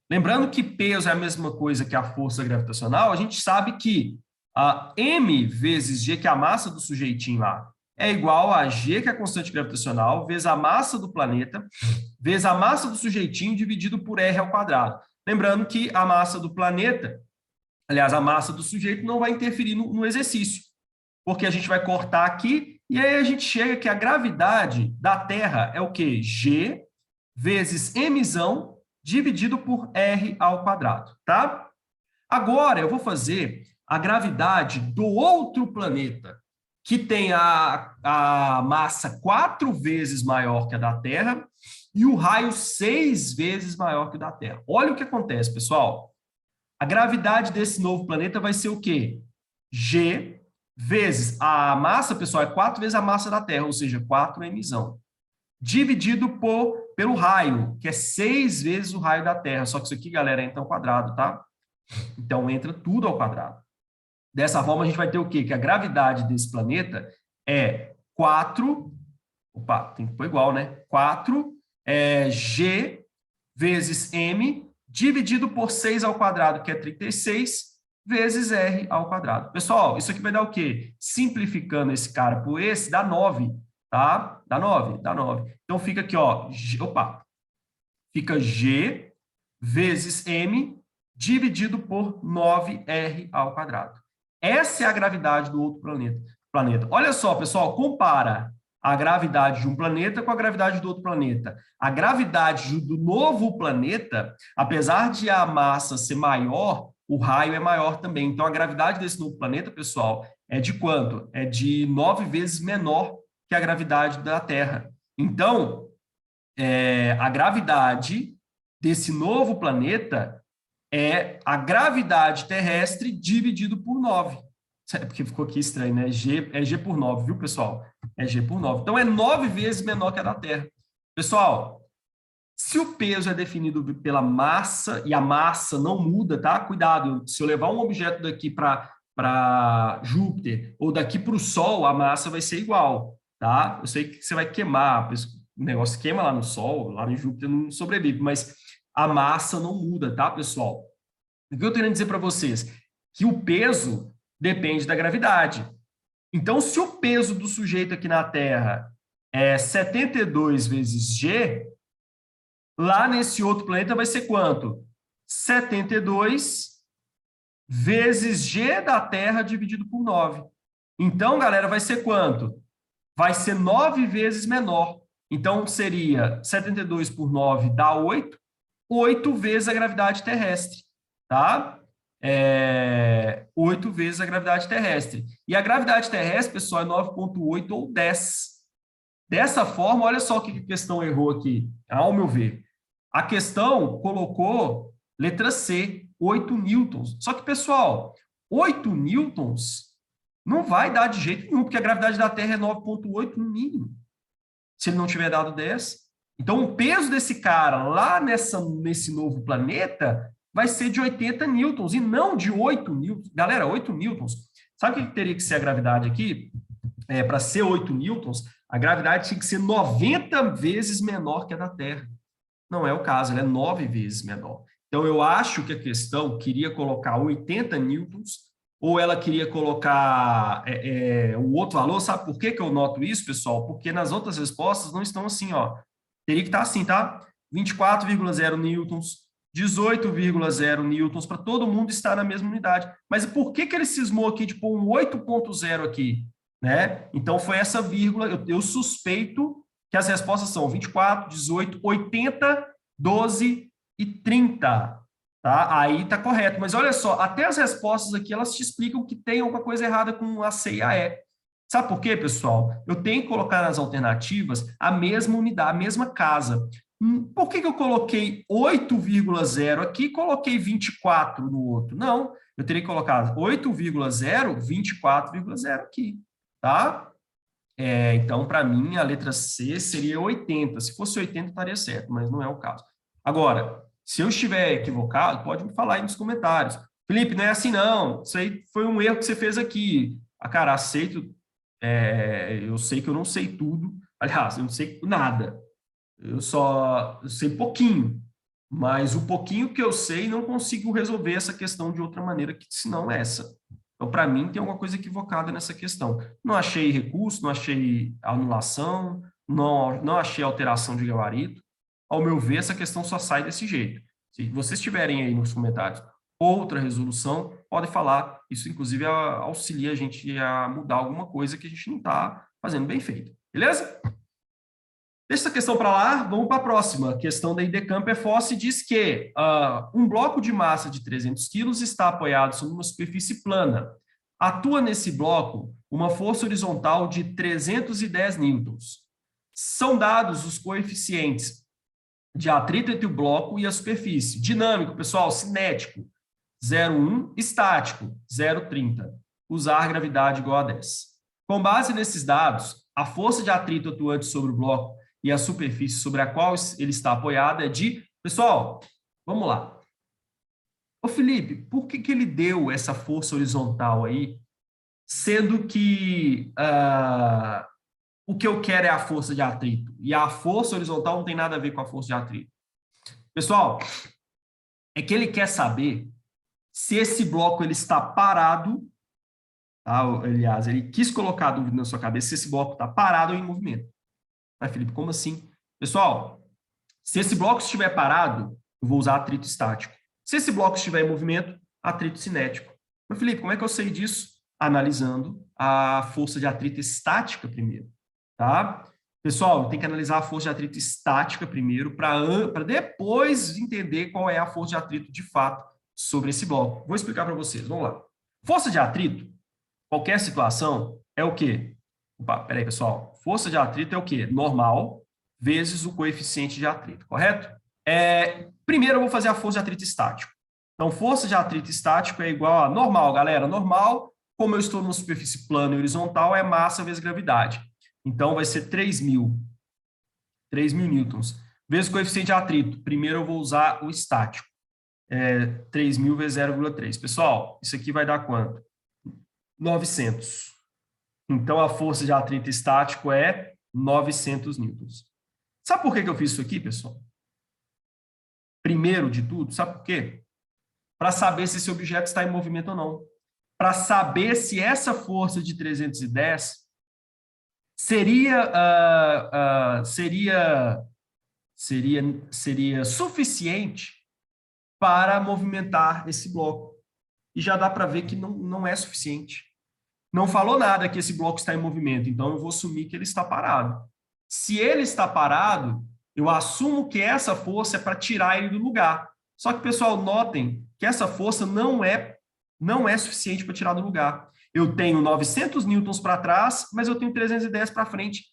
lembrando que peso é a mesma coisa que a força gravitacional, a gente sabe que a M vezes G, que é a massa do sujeitinho lá, é igual a G, que é a constante gravitacional, vezes a massa do planeta, vezes a massa do sujeitinho dividido por R ao quadrado. Lembrando que a massa do planeta, aliás, a massa do sujeito não vai interferir no exercício, porque a gente vai cortar aqui e aí a gente chega que a gravidade da Terra é o quê? G vezes mzão dividido por R ao quadrado, tá? Agora eu vou fazer a gravidade do outro planeta, que tem a massa 4 vezes maior que a da Terra e o raio 6 vezes maior que o da Terra. Olha o que acontece, pessoal. A gravidade desse novo planeta vai ser o quê? G vezes a massa, pessoal, é 4 vezes a massa da Terra, ou seja, 4mzão, dividido pelo raio, que é 6 vezes o raio da Terra. Só que isso aqui, galera, entra ao quadrado, tá? Então, entra tudo ao quadrado. Dessa forma, a gente vai ter o quê? Que a gravidade desse planeta é 4... Opa, tem que pôr igual, né? 4 G vezes M dividido por 6 ao quadrado, que é 36, vezes R ao quadrado. Pessoal, isso aqui vai dar o quê? Simplificando esse cara por esse, dá 9, tá? Dá 9, dá 9. Então, fica aqui, ó, fica G vezes M dividido por 9R ao quadrado. Essa é a gravidade do outro planeta. Olha só, pessoal, compara a gravidade de um planeta com a gravidade do outro planeta. A gravidade do novo planeta, apesar de a massa ser maior, o raio é maior também. Então, a gravidade desse novo planeta, pessoal, é de quanto? É de 9 vezes menor que a gravidade da Terra. Então, a gravidade desse novo planeta é a gravidade terrestre dividido por 9. Porque ficou aqui estranho, né? É G por 9, viu, pessoal? É G por 9. Então, é 9 vezes menor que a da Terra. Pessoal, se o peso é definido pela massa, e a massa não muda, tá? Cuidado, se eu levar um objeto daqui para Júpiter ou daqui para o Sol, a massa vai ser igual, tá? Eu sei que você vai queimar, o negócio queima lá no Sol, lá no Júpiter não sobrevive, mas a massa não muda, tá, pessoal? O que eu estou querendo dizer para vocês? Que o peso depende da gravidade. Então, se o peso do sujeito aqui na Terra é 72 vezes G, lá nesse outro planeta vai ser quanto? 72 vezes G da Terra dividido por 9. Então, galera, vai ser quanto? Vai ser 9 vezes menor. Então, seria 72 por 9 dá 8, 8 vezes a gravidade terrestre, tá? 8 vezes a gravidade terrestre. E a gravidade terrestre, pessoal, é 9,8 ou 10. Dessa forma, olha só o que a questão errou aqui, ao meu ver. A questão colocou letra C, 8 newtons. Só que, pessoal, 8 newtons não vai dar de jeito nenhum, porque a gravidade da Terra é 9,8 no mínimo, se ele não tiver dado 10. Então, o peso desse cara lá nesse novo planeta vai ser de 80 newtons e não de 8 newtons. Galera, 8 newtons. Sabe o que teria que ser a gravidade aqui? Para ser 8 newtons, a gravidade tinha que ser 90 vezes menor que a da Terra. Não é o caso, ela é 9 vezes menor. Então, eu acho que a questão queria colocar 80 newtons, ou ela queria colocar o outro valor. Sabe por que que eu noto isso, pessoal? Porque nas outras respostas não estão assim, ó. Teria que estar assim, tá? 24,0 newtons, 18,0 newtons, para todo mundo estar na mesma unidade. Mas por que que ele cismou aqui de pôr um 8,0 aqui? Né? Então, foi essa vírgula. Eu suspeito que as respostas são 24, 18, 80, 12 e 30. Tá? Aí tá correto. Mas olha só, até as respostas aqui, elas te explicam que tem alguma coisa errada com a C e a E. Sabe por quê, pessoal? Eu tenho que colocar nas alternativas a mesma unidade, a mesma casa. Por que que eu coloquei 8,0 aqui e coloquei 24 no outro? Não, eu teria que colocar 8,0, 24,0 aqui, tá? Então, para mim, a letra C seria 80. Se fosse 80, estaria certo, mas não é o caso. Agora, se eu estiver equivocado, pode me falar aí nos comentários. Felipe, não é assim não, isso aí foi um erro que você fez aqui. Cara, aceito, eu sei que eu não sei tudo, aliás, eu não sei nada. Eu sei pouquinho, mas o pouquinho que eu sei não consigo resolver essa questão de outra maneira que senão essa. Então, para mim, tem alguma coisa equivocada nessa questão. Não achei recurso, não achei anulação, não achei alteração de gabarito. Ao meu ver, essa questão só sai desse jeito. Se vocês tiverem aí nos comentários outra resolução, podem falar. Isso, inclusive, auxilia a gente a mudar alguma coisa que a gente não está fazendo bem feito. Beleza? Deixa essa questão para lá, vamos para a próxima. A questão da Idecamp é Fosse diz que um bloco de massa de 300 quilos está apoiado sobre uma superfície plana. Atua nesse bloco uma força horizontal de 310 newtons. São dados os coeficientes de atrito entre o bloco e a superfície. Dinâmico, pessoal, cinético, 0,1. Estático, 0,30. Usar gravidade igual a 10. Com base nesses dados, a força de atrito atuante sobre o bloco e a superfície sobre a qual ele está apoiado é de... Pessoal, vamos lá. Ô Felipe, por que ele deu essa força horizontal aí, sendo que o que eu quero é a força de atrito, e a força horizontal não tem nada a ver com a força de atrito? Pessoal, é que ele quer saber se esse bloco ele está parado, tá? Aliás, ele quis colocar a dúvida na sua cabeça se esse bloco está parado ou em movimento. Mas, Felipe, como assim? Pessoal, se esse bloco estiver parado, eu vou usar atrito estático. Se esse bloco estiver em movimento, atrito cinético. Mas, Felipe, como é que eu sei disso? Analisando a força de atrito estática primeiro, tá? Pessoal, tem que analisar a força de atrito estática primeiro para depois entender qual é a força de atrito de fato sobre esse bloco. Vou explicar para vocês, vamos lá. Força de atrito, qualquer situação, é o quê? Opa, peraí, pessoal. Força de atrito é o quê? Normal vezes o coeficiente de atrito, correto? Primeiro eu vou fazer a força de atrito estático. Então, força de atrito estático é igual a normal, galera. Normal, como eu estou numa superfície plana e horizontal, é massa vezes gravidade. Então, vai ser 3.000 newtons. Vezes o coeficiente de atrito. Primeiro eu vou usar o estático. 3.000 vezes 0,3. Pessoal, isso aqui vai dar quanto? 900. Então, a força de atrito estático é 900 newtons. Sabe por que eu fiz isso aqui, pessoal? Primeiro de tudo, sabe por quê? Para saber se esse objeto está em movimento ou não. Para saber se essa força de 310 seria suficiente para movimentar esse bloco. E já dá para ver que não é suficiente. Não falou nada que esse bloco está em movimento, então eu vou assumir que ele está parado. Se ele está parado, eu assumo que essa força é para tirar ele do lugar. Só que, pessoal, notem que essa força não é não é suficiente para tirar do lugar. Eu tenho 900 newtons para trás, mas eu tenho 310 para frente.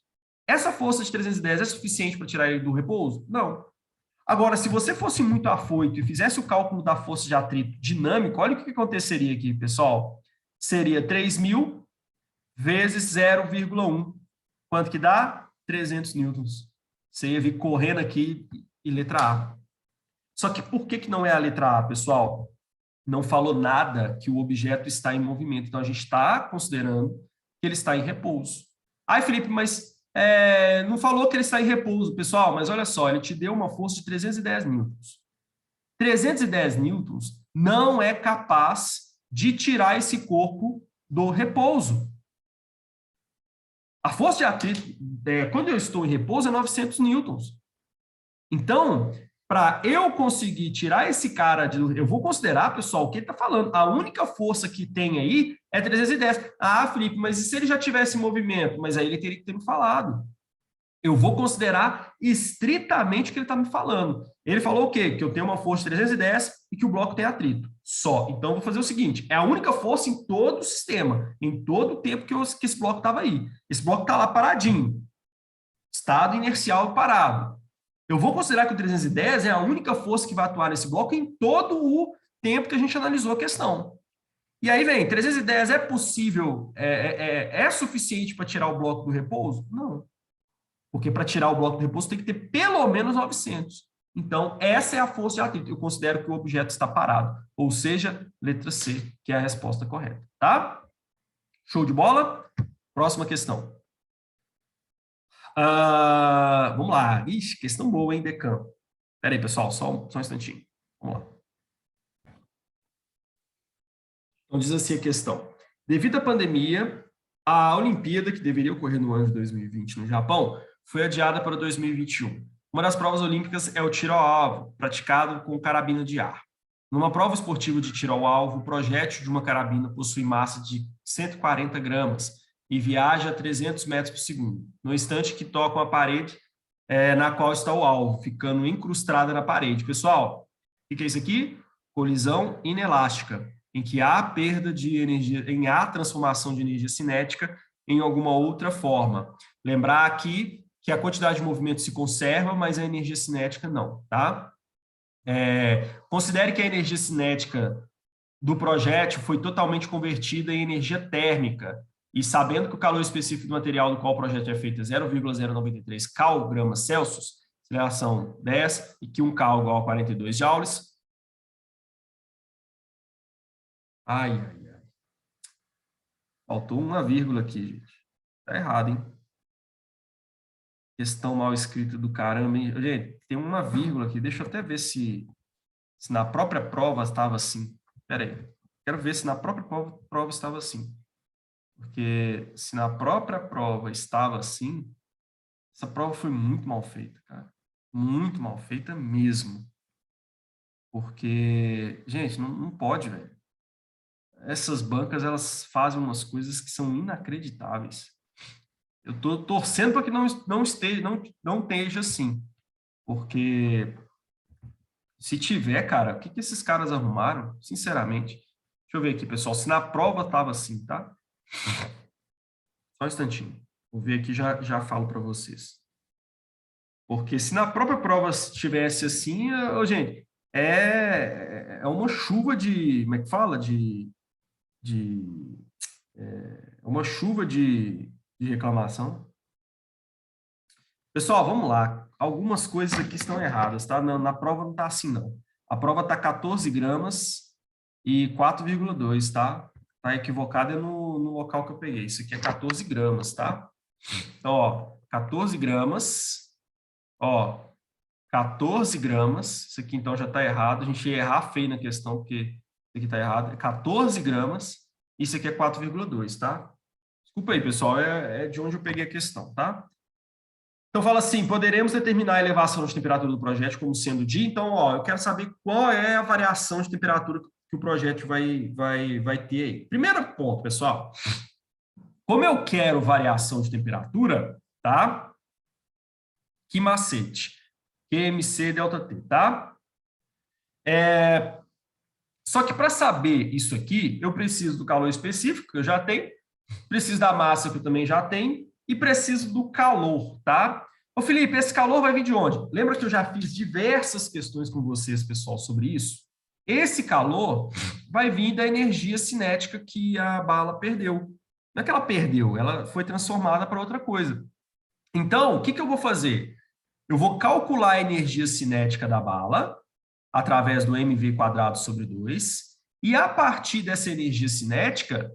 Essa força de 310 é suficiente para tirar ele do repouso? Não. Agora, se você fosse muito afoito e fizesse o cálculo da força de atrito dinâmico, olha o que aconteceria aqui, pessoal. Seria 3.000 vezes 0,1. Quanto que dá? 300 newtons. Você ia vir correndo aqui e letra A. Só que por que não é a letra A, pessoal? Não falou nada que o objeto está em movimento. Então, a gente está considerando que ele está em repouso. Ai, Felipe, mas não falou que ele está em repouso, pessoal, mas olha só, ele te deu uma força de 310 newtons. 310 newtons não é capaz de tirar esse corpo do repouso. A força de atrito, quando eu estou em repouso, é 900 newtons. Então, para eu conseguir tirar esse cara, eu vou considerar, pessoal, o que ele está falando. A única força que tem aí é 310. Ah, Felipe, mas e se ele já tivesse movimento? Mas aí ele teria que ter me falado. Eu vou considerar estritamente o que ele está me falando. Ele falou o quê? Que eu tenho uma força de 310 e que o bloco tem atrito. Só. Então, eu vou fazer o seguinte. É a única força em todo o sistema. Em todo o tempo que esse bloco estava aí. Esse bloco está lá paradinho. Estado inercial parado. Eu vou considerar que o 310 é a única força que vai atuar nesse bloco em todo o tempo que a gente analisou a questão. E aí vem, 310 é possível, é suficiente para tirar o bloco do repouso? Não. Porque para tirar o bloco do repouso tem que ter pelo menos 900. Então, essa é a força de atrito. Eu considero que o objeto está parado. Ou seja, letra C, que é a resposta correta. Tá? Show de bola? Próxima questão. Vamos lá. Ixi, questão boa, hein, Decan? Espera aí, pessoal, só um instantinho. Vamos lá. Então, diz assim a questão. Devido à pandemia, a Olimpíada, que deveria ocorrer no ano de 2020 no Japão, foi adiada para 2021. Uma das provas olímpicas é o tiro ao alvo, praticado com carabina de ar. Numa prova esportiva de tiro ao alvo, o projétil de uma carabina possui massa de 140 gramas e viaja a 300 metros por segundo, no instante que tocam a parede na qual está o alvo, ficando incrustada na parede. Pessoal, o que é isso aqui? Colisão inelástica, em que há perda de energia, há transformação de energia cinética em alguma outra forma. Lembrar aqui que a quantidade de movimento se conserva, mas a energia cinética não, tá? Considere que a energia cinética do projétil foi totalmente convertida em energia térmica, e sabendo que o calor específico do material do qual o projétil é feito é 0,093 cal/gramas Celsius, aceleração 10, e que 1 cal igual a 42 joules. Ai. Faltou uma vírgula aqui, gente. Tá errado, hein? Questão mal escrita do caramba, hein? Gente, tem uma vírgula aqui. Deixa eu até ver se na própria prova estava assim. Espera aí. Quero ver se na própria prova estava assim. Porque se na própria prova estava assim, essa prova foi muito mal feita, cara. Muito mal feita mesmo. Porque, gente, não pode, velho. Essas bancas, elas fazem umas coisas que são inacreditáveis. Eu estou torcendo para que não esteja assim. Porque se tiver, cara, o que esses caras arrumaram? Sinceramente. Deixa eu ver aqui, pessoal. Se na prova estava assim, tá? Só um instantinho. Vou ver aqui e já falo para vocês. Porque se na própria prova estivesse assim, gente, é uma chuva de... Como é que fala? Uma chuva de reclamação. Pessoal, vamos lá. Algumas coisas aqui estão erradas, tá? Na prova não está assim, não. A prova está 14 gramas e 4,2, tá? Tá equivocado no local que eu peguei. Isso aqui é 14 gramas, tá? Então, ó, 14 gramas. Ó, 14 gramas. Isso aqui, então, já está errado. A gente ia errar feio na questão, porque isso aqui está errado. É 14 gramas. Isso aqui é 4,2, tá? Desculpa aí, pessoal. É de onde eu peguei a questão, tá? Então, fala assim, poderemos determinar a elevação de temperatura do projétil como sendo de... Então, ó, eu quero saber qual é a variação de temperatura que o projétil vai ter aí. Primeiro ponto, pessoal. Como eu quero variação de temperatura, tá? Que macete? QMC ΔT, tá? Só que para saber isso aqui, eu preciso do calor específico, que eu já tenho, preciso da massa, que eu também já tenho, e preciso do calor, tá? Ô, Felipe, esse calor vai vir de onde? Lembra que eu já fiz diversas questões com vocês, pessoal, sobre isso? Esse calor vai vir da energia cinética que a bala perdeu. Não é que ela perdeu, ela foi transformada para outra coisa. Então, o que que eu vou fazer? Eu vou calcular a energia cinética da bala através do mv² sobre 2, e a partir dessa energia cinética,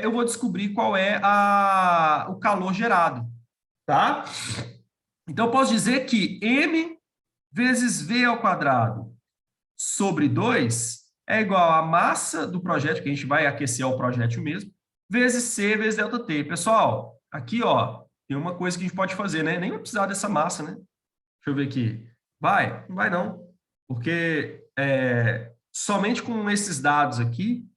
eu vou descobrir qual é o calor gerado, tá? Então, eu posso dizer que m vezes v² sobre 2 é igual à massa do projétil, que a gente vai aquecer o projétil mesmo, vezes c vezes ΔT. Pessoal, aqui, ó, tem uma coisa que a gente pode fazer, né? Nem vai precisar dessa massa, né? Deixa eu ver aqui. Vai? Não vai não. Porque somente com esses dados aqui,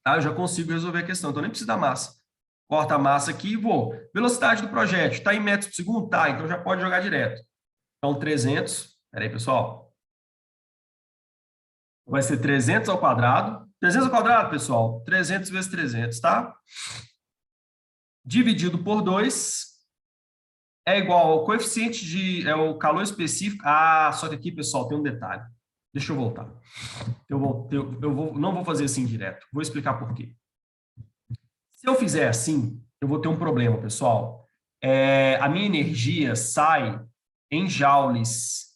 tá, eu já consigo resolver a questão. Então, nem preciso da massa. Corta a massa aqui e vou. Velocidade do projétil, está em metros por segundo? Tá, então já pode jogar direto. Então, 300. Peraí, pessoal. Vai ser 300 ao quadrado. 300 ao quadrado, pessoal. 300 vezes 300, tá? Dividido por 2 é igual ao coeficiente de... o calor específico. Ah, só que aqui, pessoal, tem um detalhe. Deixa eu voltar. Não vou fazer assim direto. Vou explicar por quê. Se eu fizer assim, eu vou ter um problema, pessoal. A minha energia sai em joules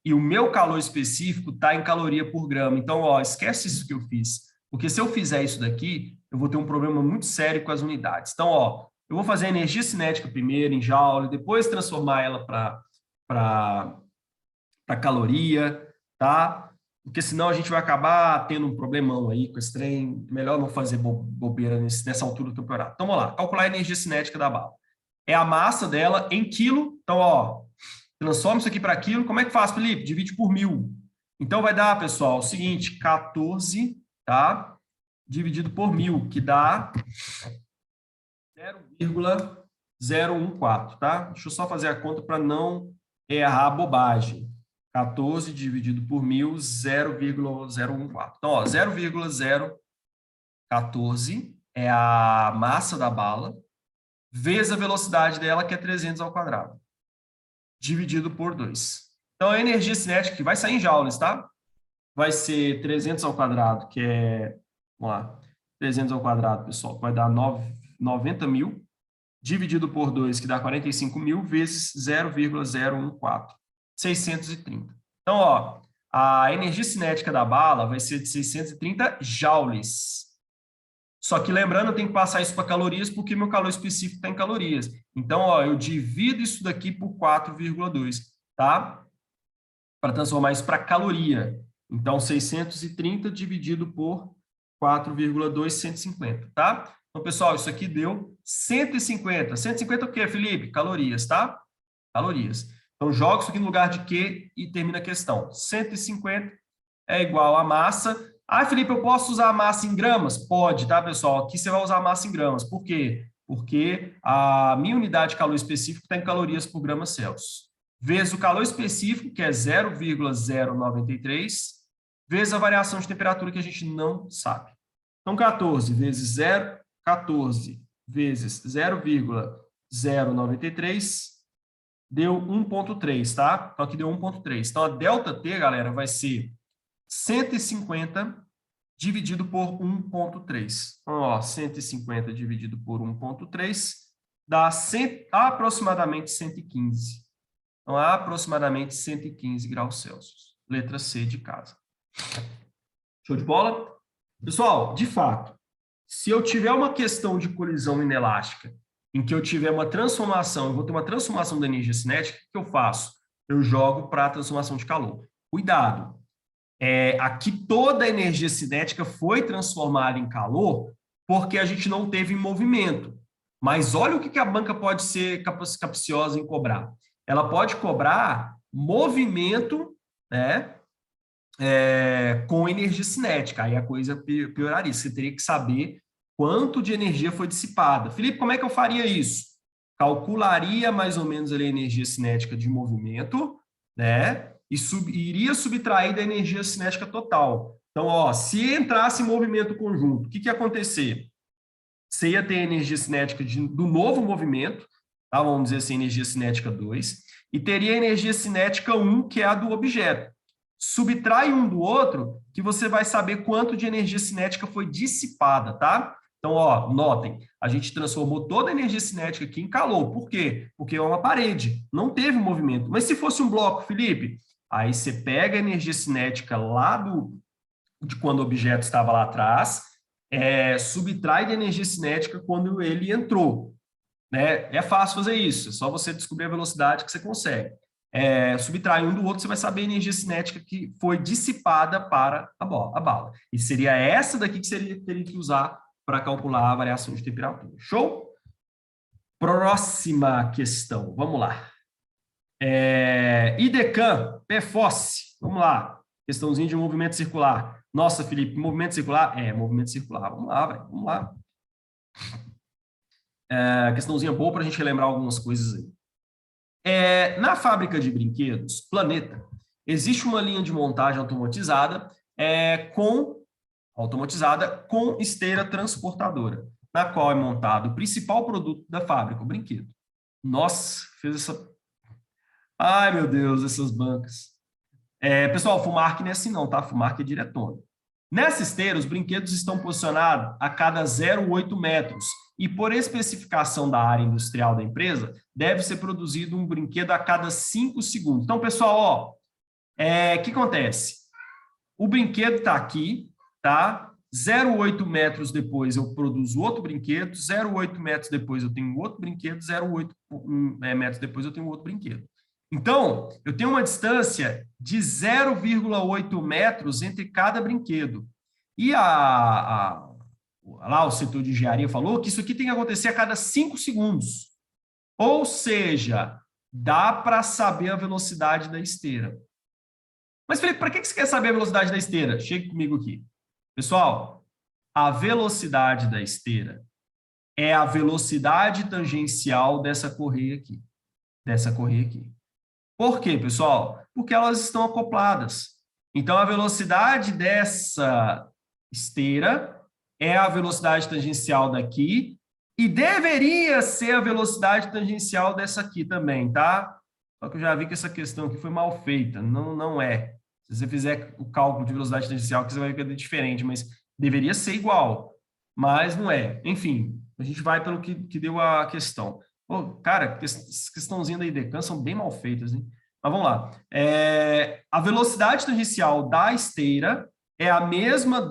e o meu calor específico está em caloria por grama. Então, ó, esquece isso que eu fiz. Porque se eu fizer isso daqui, eu vou ter um problema muito sério com as unidades. Então, ó, eu vou fazer a energia cinética primeiro em joule, depois transformar ela para caloria, tá? Porque senão a gente vai acabar tendo um problemão aí com esse trem. Melhor não fazer bobeira nessa altura do campeonato. Então, vamos lá. Calcular a energia cinética da bala. É a massa dela em quilo. Então, ó, transforma isso aqui para quilo. Como é que faz, Felipe? Divide por 1000. Então, vai dar, pessoal, o seguinte, 14, tá? Dividido por 1000, que dá 0,014, tá? Deixa eu só fazer a conta para não errar a bobagem. 14 dividido por 1000, 0,014. Então, ó, 0,014 é a massa da bala, vezes a velocidade dela, que é 300 ao quadrado, dividido por 2. Então, a energia cinética, que vai sair em joules, tá? Vai ser 300 ao quadrado, que é... Vamos lá. 300 ao quadrado, pessoal, vai dar 90 mil, dividido por 2, que dá 45 mil, vezes 0,014. 630. Então, ó, a energia cinética da bala vai ser de 630 joules. Só que lembrando, eu tenho que passar isso para calorias, porque meu calor específico está em calorias. Então, ó, eu divido isso daqui por 4,2, tá? Para transformar isso para caloria. Então, 630 dividido por 4,2, 150, tá? Então, pessoal, isso aqui deu 150. 150 o quê, Felipe? Calorias, tá? Calorias. Então, joga isso aqui no lugar de Q e termina a questão. 150 é igual a massa. Ah, Felipe, eu posso usar a massa em gramas? Pode, tá, pessoal? Aqui você vai usar a massa em gramas. Por quê? Porque a minha unidade de calor específico está em calorias por grama Celsius. Vezes o calor específico, que é 0,093, vezes a variação de temperatura, que a gente não sabe. Então, 14 vezes 0, 14 vezes 0,093... deu 1,3, tá? Então, aqui deu 1,3. Então, a ΔT, galera, vai ser 150 dividido por 1,3. Então, ó, 150 dividido por 1,3 dá aproximadamente 115. Então, aproximadamente 115 graus Celsius. Letra C de casa. Show de bola? Pessoal, de fato, se eu tiver uma questão de colisão inelástica em que eu tiver uma transformação, eu vou ter uma transformação da energia cinética, o que eu faço? Eu jogo para a transformação de calor. Cuidado! Aqui toda a energia cinética foi transformada em calor porque a gente não teve movimento. Mas olha o que a banca pode ser capciosa em cobrar. Ela pode cobrar movimento, né, com energia cinética. Aí a coisa pioraria. Você teria que saber quanto de energia foi dissipada. Felipe, como é que eu faria isso? Calcularia mais ou menos ali a energia cinética de movimento, né? E iria subtrair da energia cinética total. Então, ó, se entrasse em movimento conjunto, o que ia acontecer? Você ia ter energia cinética do novo movimento, tá? Vamos dizer assim, energia cinética 2, e teria energia cinética 1, que é a do objeto. Subtrai um do outro, que você vai saber quanto de energia cinética foi dissipada, tá? Então, ó, notem, a gente transformou toda a energia cinética aqui em calor. Por quê? Porque é uma parede, não teve movimento. Mas se fosse um bloco, Felipe, aí você pega a energia cinética lá de quando o objeto estava lá atrás, subtrai de energia cinética quando ele entrou. Né? É fácil fazer isso, é só você descobrir a velocidade que você consegue. Subtrai um do outro, você vai saber a energia cinética que foi dissipada para a bala. E seria essa daqui que você teria que usar para calcular a variação de temperatura. Show? Próxima questão, vamos lá. IDECAM, PFOS, vamos lá. Questãozinha de movimento circular. Nossa, Felipe, movimento circular? Movimento circular. Vamos lá, velho, vamos lá. Questãozinha boa para a gente relembrar algumas coisas aí. Na fábrica de brinquedos, Planeta, existe uma linha de montagem automatizada com esteira transportadora, na qual é montado o principal produto da fábrica, o brinquedo. Nossa, fez essa... Ai, meu Deus, essas bancas. Pessoal, Fumarc não é assim não, tá? Fumarc é diretona. Nessa esteira, os brinquedos estão posicionados a cada 0,8 metros e, por especificação da área industrial da empresa, deve ser produzido um brinquedo a cada 5 segundos. Então, pessoal, ó, o que acontece? O brinquedo está aqui, tá? 0,8 metros depois eu produzo outro brinquedo, 0,8 metros depois eu tenho outro brinquedo, 0,8 metros depois eu tenho outro brinquedo. Então, eu tenho uma distância de 0,8 metros entre cada brinquedo. E lá o setor de engenharia falou que isso aqui tem que acontecer a cada 5 segundos. Ou seja, dá para saber a velocidade da esteira. Mas, Felipe, para que você quer saber a velocidade da esteira? Chegue comigo aqui. Pessoal, a velocidade da esteira é a velocidade tangencial dessa correia aqui. Por quê, pessoal? Porque elas estão acopladas. Então, a velocidade dessa esteira é a velocidade tangencial daqui e deveria ser a velocidade tangencial dessa aqui também, tá? Só que eu já vi que essa questão aqui foi mal feita. Não é. Se você fizer o cálculo de velocidade tangencial, você vai ver que é diferente, mas deveria ser igual. Mas não é. Enfim, a gente vai pelo que deu a questão. Pô, cara, questãozinha da IDECAM são bem mal feitas, hein? Mas vamos lá. A velocidade tangencial da esteira é a mesma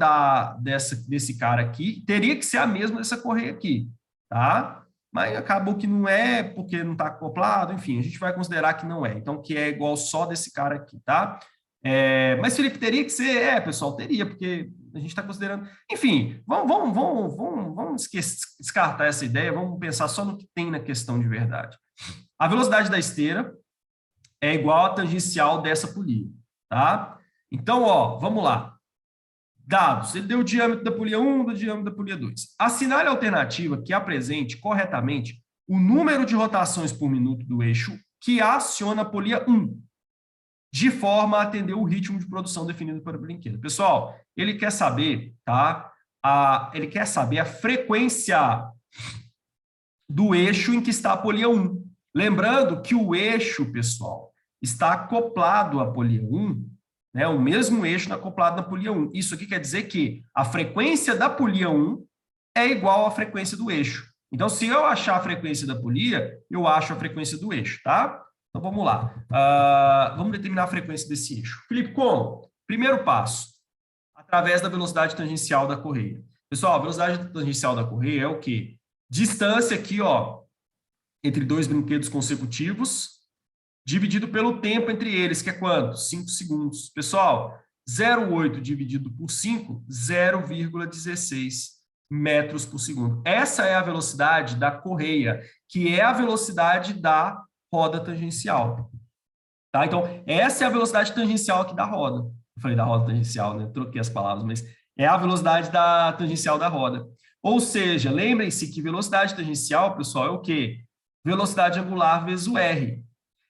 desse cara aqui, teria que ser a mesma dessa correia aqui, tá? Mas acabou que não é, porque não está acoplado, enfim, a gente vai considerar que não é. Então, que é igual só desse cara aqui, tá? Mas, Felipe, teria que ser? Pessoal, teria, porque a gente está considerando... Enfim, vamos descartar essa ideia, vamos pensar só no que tem na questão de verdade. A velocidade da esteira é igual à tangencial dessa polia, tá? Então, ó, vamos lá. Dados, ele deu o diâmetro da polia 1, o diâmetro da polia 2. Assinale a alternativa que apresente corretamente o número de rotações por minuto do eixo que aciona a polia 1, de forma a atender o ritmo de produção definido para o brinquedo. Pessoal, ele quer saber, tá? Ele quer saber a frequência do eixo em que está a polia 1. Lembrando que o eixo, pessoal, está acoplado à polia 1, né? O mesmo eixo acoplado na polia 1. Isso aqui quer dizer que a frequência da polia 1 é igual à frequência do eixo. Então, se eu achar a frequência da polia, eu acho a frequência do eixo, tá? Então, vamos lá. Vamos determinar a frequência desse eixo. Felipe, como? Primeiro passo, através da velocidade tangencial da correia. Pessoal, a velocidade tangencial da correia é o quê? Distância aqui, ó, entre dois brinquedos consecutivos, dividido pelo tempo entre eles, que é quanto? 5 segundos. Pessoal, 0,8 dividido por 5, 0,16 metros por segundo. Essa é a velocidade da correia, que é a velocidade da roda tangencial. Tá? Então, essa é a velocidade tangencial aqui da roda. Eu falei da roda tangencial, né? Troquei as palavras, mas é a velocidade da tangencial da roda. Ou seja, lembrem-se que velocidade tangencial, pessoal, é o quê? Velocidade angular vezes o R.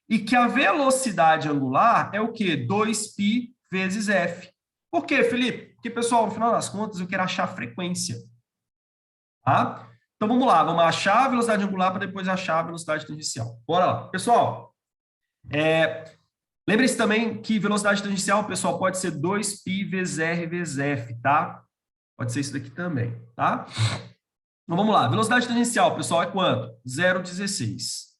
E que a velocidade angular é o quê? 2π vezes F. Por quê, Felipe? Porque, pessoal, no final das contas, eu quero achar a frequência. Tá? Então, vamos lá. Vamos achar a velocidade angular para depois achar a velocidade tangencial. Bora lá. Pessoal, lembre-se também que velocidade tangencial, pessoal, pode ser 2π vezes r vezes f, tá? Pode ser isso daqui também, tá? Então, vamos lá. Velocidade tangencial, pessoal, é quanto? 0,16.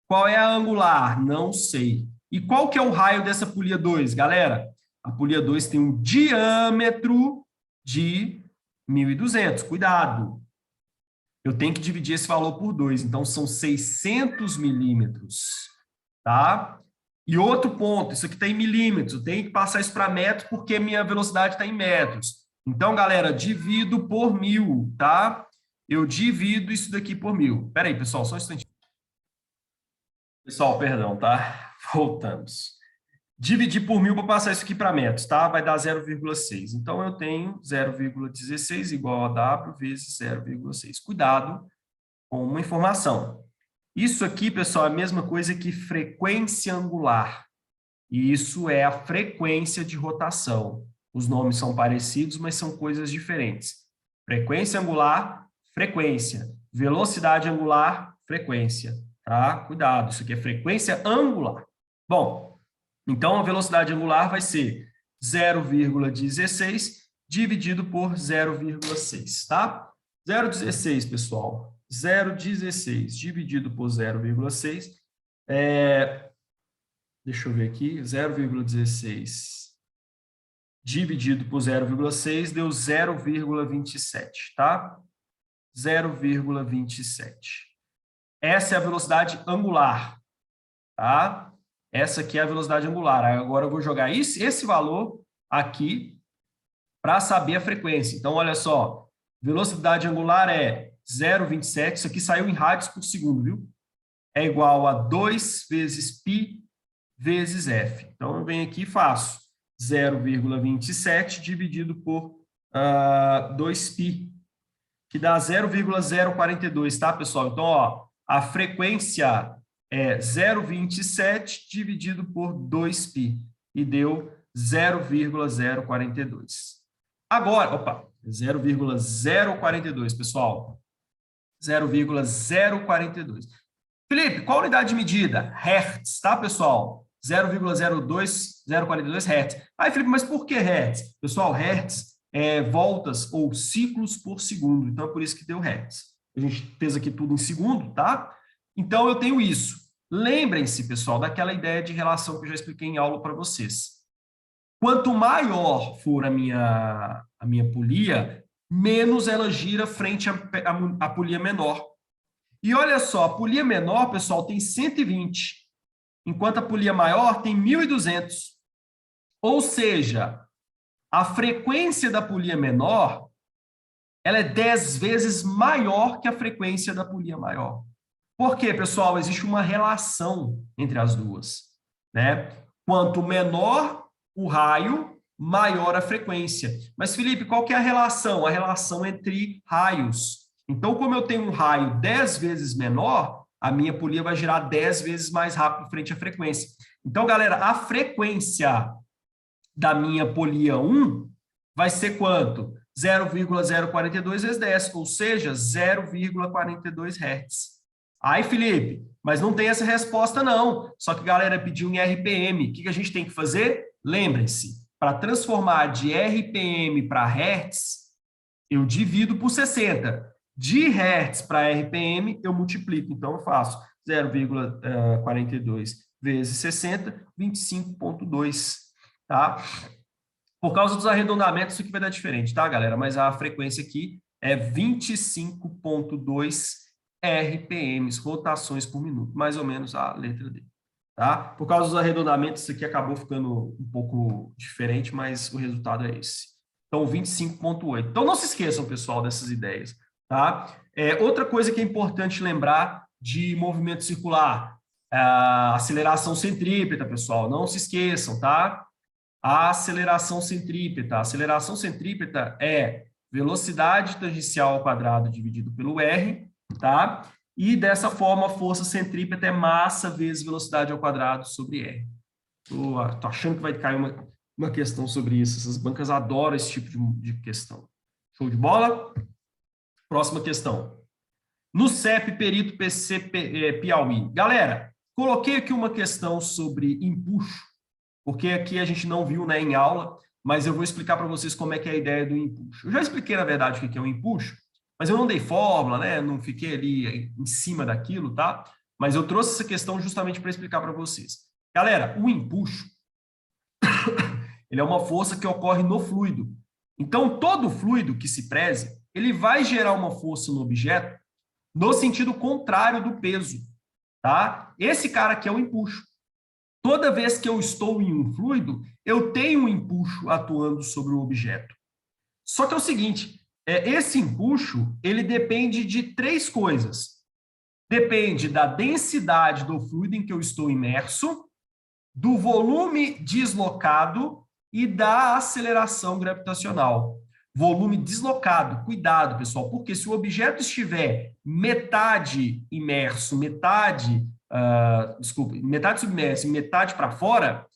Qual é a angular? Não sei. E qual que é o raio dessa polia 2, galera? A polia 2 tem um diâmetro de 1.200. Cuidado. Eu tenho que dividir esse valor por 2. Então, são 600 milímetros. Tá? E outro ponto, isso aqui está em milímetros. Eu tenho que passar isso para metros porque minha velocidade está em metros. Então, galera, divido por 1.000, tá? Eu divido isso daqui por 1.000. Espera aí, pessoal, só um instantinho. Pessoal, perdão, tá? Voltamos. Dividir por 1.000 para passar isso aqui para metros, tá? Vai dar 0,6. Então, eu tenho 0,16 igual a W vezes 0,6. Cuidado com uma informação. Isso aqui, pessoal, é a mesma coisa que frequência angular. E isso é a frequência de rotação. Os nomes são parecidos, mas são coisas diferentes. Frequência angular, frequência. Velocidade angular, frequência. Tá? Cuidado, isso aqui é frequência angular. Bom, então a velocidade angular vai ser 0,16 dividido por 0,6, tá? 0,16, pessoal. 0,16 dividido por 0,6 deixa eu ver aqui, 0,16 dividido por 0,6 deu 0,27, tá? 0,27. Essa é a velocidade angular, tá? Essa aqui é a velocidade angular. Agora eu vou jogar esse valor aqui para saber a frequência. Então, olha só, velocidade angular é 0,27, isso aqui saiu em rádios por segundo, viu? É igual a 2 vezes π vezes f. Então, eu venho aqui e faço 0,27 dividido por 2π, que dá 0,042, tá, pessoal? Então, ó, a frequência é 0,27 dividido por 2π, e deu 0,042. Agora, opa, 0,042, pessoal. 0,042. Felipe, qual a unidade de medida? Hertz, tá, pessoal? 0,042 Hz. Aí, Felipe, mas por que Hertz? Pessoal, Hertz é voltas ou ciclos por segundo. Então, é por isso que deu Hertz. A gente fez aqui tudo em segundo, tá? Então, eu tenho isso. Lembrem-se, pessoal, daquela ideia de relação que eu já expliquei em aula para vocês. Quanto maior for a minha polia, menos ela gira frente à polia menor. E olha só, a polia menor, pessoal, tem 120, enquanto a polia maior tem 1.200. Ou seja, a frequência da polia menor ela é 10 vezes maior que a frequência da polia maior. Por quê, pessoal? Existe uma relação entre as duas, né? Quanto menor o raio, maior a frequência. Mas, Felipe, qual que é a relação? A relação entre raios. Então, como eu tenho um raio 10 vezes menor, a minha polia vai girar 10 vezes mais rápido frente à frequência. Então, galera, a frequência da minha polia 1 vai ser quanto? 0,042 vezes 10, ou seja, 0,42 Hz. Aí, Felipe, mas não tem essa resposta não. Só que a galera pediu em RPM. O que a gente tem que fazer? Lembrem-se, para transformar de RPM para Hertz, eu divido por 60. De Hertz para RPM, eu multiplico. Então, eu faço 0,42 vezes 60, 25,2. Tá? Por causa dos arredondamentos, isso aqui vai dar diferente, tá, galera? Mas a frequência aqui é 25,2 RPMs, rotações por minuto, mais ou menos a letra D. Tá? Por causa dos arredondamentos, isso aqui acabou ficando um pouco diferente, mas o resultado é esse. Então, 25,8. Então, não se esqueçam, pessoal, dessas ideias. Tá? Outra coisa que é importante lembrar de movimento circular, a aceleração centrípeta, pessoal, não se esqueçam, tá? A aceleração centrípeta. A aceleração centrípeta é velocidade tangencial ao quadrado dividido pelo R, tá? E dessa forma, a força centrípeta é massa vezes velocidade ao quadrado sobre R. Tô achando que vai cair uma questão sobre isso. Essas bancas adoram esse tipo de questão. Show de bola? Próxima questão. No CEP Perito PC Piauí. Galera, coloquei aqui uma questão sobre empuxo, porque aqui a gente não viu, né, em aula, mas eu vou explicar para vocês como é que é a ideia do empuxo. Eu já expliquei, na verdade, o que é um empuxo, mas eu não dei fórmula, né, não fiquei ali em cima daquilo, tá? Mas eu trouxe essa questão justamente para explicar para vocês. Galera, o empuxo, ele é uma força que ocorre no fluido. Então, todo fluido que se preze, ele vai gerar uma força no objeto no sentido contrário do peso, tá? Esse cara aqui é o empuxo. Toda vez que eu estou em um fluido, eu tenho um empuxo atuando sobre o objeto. Só que é o seguinte, esse empuxo, ele depende de três coisas. Depende da densidade do fluido em que eu estou imerso, do volume deslocado e da aceleração gravitacional. Volume deslocado, cuidado, pessoal, porque se o objeto estiver metade imerso, metade submerso e metade para fora,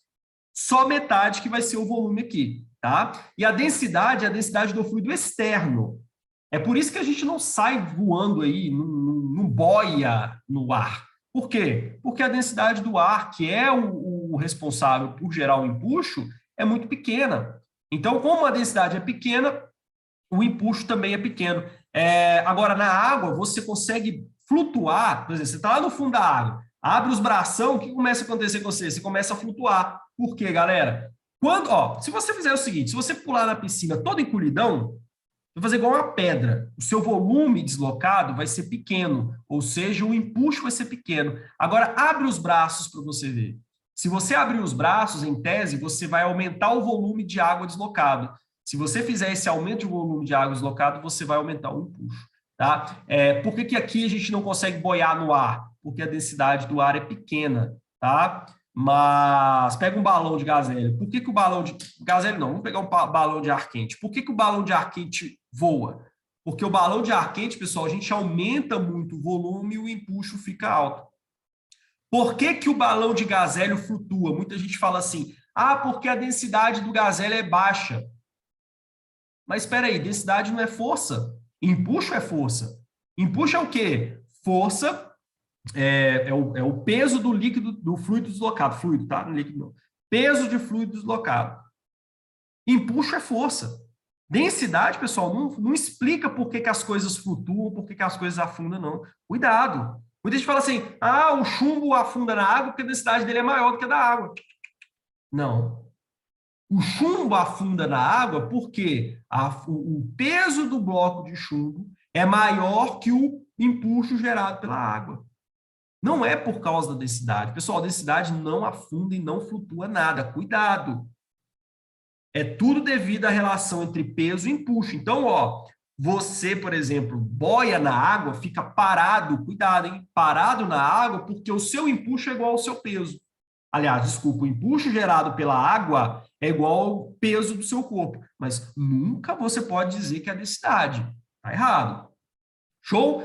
só metade que vai ser o volume aqui, tá? E a densidade é a densidade do fluido externo. É por isso que a gente não sai voando aí, não boia no ar. Por quê? Porque a densidade do ar, que é o responsável por gerar o empuxo, é muito pequena. Então, como a densidade é pequena, o empuxo também é pequeno. Agora, na água, você consegue flutuar, por exemplo, você está lá no fundo da água, abre os bração, o que começa a acontecer com você? Você começa a flutuar. Por quê, galera? Se você fizer o seguinte, se você pular na piscina toda encolhidão, vai fazer igual uma pedra. O seu volume deslocado vai ser pequeno, ou seja, o empuxo vai ser pequeno. Agora, abre os braços para você ver. Se você abrir os braços, em tese, você vai aumentar o volume de água deslocado. Se você fizer esse aumento de volume de água deslocado, você vai aumentar o empuxo. Tá? Por que aqui a gente não consegue boiar no ar? Porque a densidade do ar é pequena. Tá? Mas pega um balão de gás hélio. Por que o balão de gás hélio não? Vamos pegar um balão de ar quente. Por que o balão de ar quente voa? Porque o balão de ar quente, pessoal, a gente aumenta muito o volume e o empuxo fica alto. Por que o balão de gás hélio flutua? Muita gente fala assim, porque a densidade do gás hélio é baixa. Mas espera aí, densidade não é força. Empuxo é força. Empuxo é o quê? Força é o peso do líquido, do fluido deslocado. Fluido, tá? Não líquido não. Peso de fluido deslocado. Empuxo é força. Densidade, pessoal, não explica por que as coisas flutuam, por que as coisas afundam, não. Cuidado. Muita gente fala assim, o chumbo afunda na água porque a densidade dele é maior do que a da água. Não. O chumbo afunda na água porque o peso do bloco de chumbo é maior que o empuxo gerado pela água. Não é por causa da densidade. Pessoal, a densidade não afunda e não flutua nada. Cuidado. É tudo devido à relação entre peso e empuxo. Então, você, por exemplo, boia na água, fica parado, cuidado, hein? Parado na água porque o seu empuxo é igual ao seu peso. Aliás, desculpa, o empuxo gerado pela água é igual ao peso do seu corpo, mas nunca você pode dizer que é a densidade. Está errado. Show?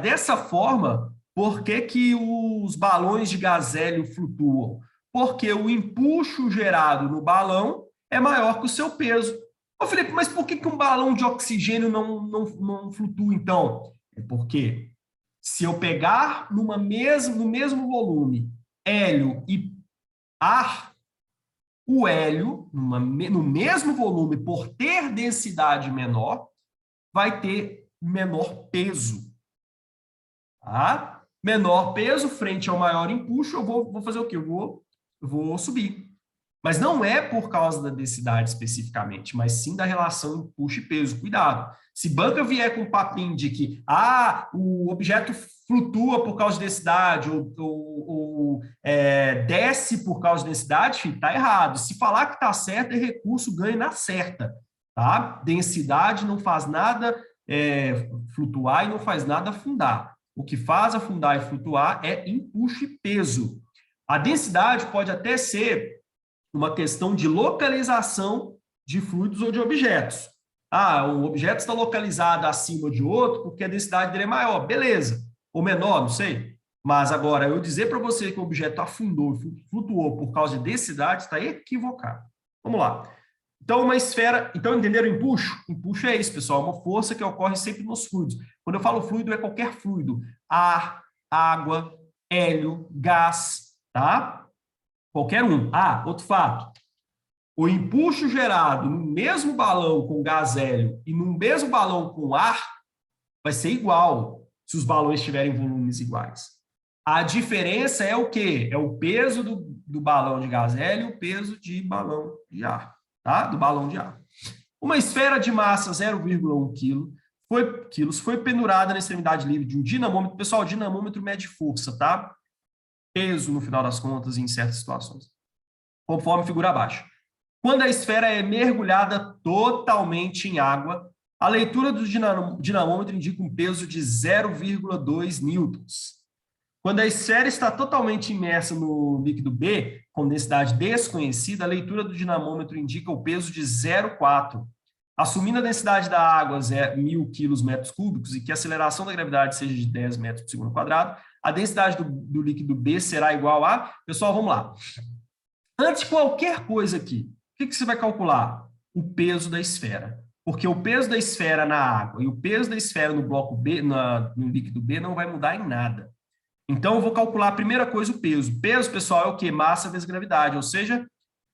Dessa forma, por que os balões de gás hélio flutuam? Porque o empuxo gerado no balão é maior que o seu peso. Ô, Felipe, mas por que um balão de oxigênio não flutua, então? É porque se eu pegar no mesmo volume hélio e ar, o hélio, no mesmo volume, por ter densidade menor, vai ter menor peso. Tá? Menor peso frente ao maior empuxo, eu vou fazer o quê? Eu vou subir. Mas não é por causa da densidade especificamente, mas sim da relação empuxo e peso. Cuidado. Se banca vier com um papinho de que o objeto flutua por causa de densidade ou desce por causa de densidade, está errado. Se falar que está certo, é recurso, ganha na certa. Tá? Densidade não faz nada flutuar e não faz nada afundar. O que faz afundar e flutuar é empuxo e peso. A densidade pode até ser uma questão de localização de fluidos ou de objetos. O objeto está localizado acima de outro porque a densidade dele é maior. Beleza. Ou menor, não sei. Mas agora, eu dizer para você que o objeto afundou e flutuou por causa de densidade está equivocado. Vamos lá. Então, uma esfera... Então, entenderam o empuxo? Empuxo é isso, pessoal. É uma força que ocorre sempre nos fluidos. Quando eu falo fluido, é qualquer fluido. Ar, água, hélio, gás, tá? Qualquer um. Ah, outro fato. O empuxo gerado no mesmo balão com gás hélio e no mesmo balão com ar vai ser igual se os balões tiverem volumes iguais. A diferença é o quê? É o peso do balão de gás hélio e o peso de balão de ar, tá? Do balão de ar. Uma esfera de massa 0,1 kg foi pendurada na extremidade livre de um dinamômetro. Pessoal, o dinamômetro mede força, tá? Peso, no final das contas, em certas situações. Conforme figura abaixo. Quando a esfera é mergulhada totalmente em água, a leitura do dinamômetro indica um peso de 0,2 newtons. Quando a esfera está totalmente imersa no líquido B, com densidade desconhecida, a leitura do dinamômetro indica o peso de 0,4. Assumindo a densidade da água 1.000 km/m3 e que a aceleração da gravidade seja de 10 metros por segundo quadrado, a densidade do líquido B será igual a... Pessoal, vamos lá. Antes de qualquer coisa aqui, o que você vai calcular? O peso da esfera. Porque o peso da esfera na água e o peso da esfera no bloco B, no líquido B, não vai mudar em nada. Então, eu vou calcular a primeira coisa, o peso. O peso, pessoal, é o quê? Massa vezes gravidade, ou seja,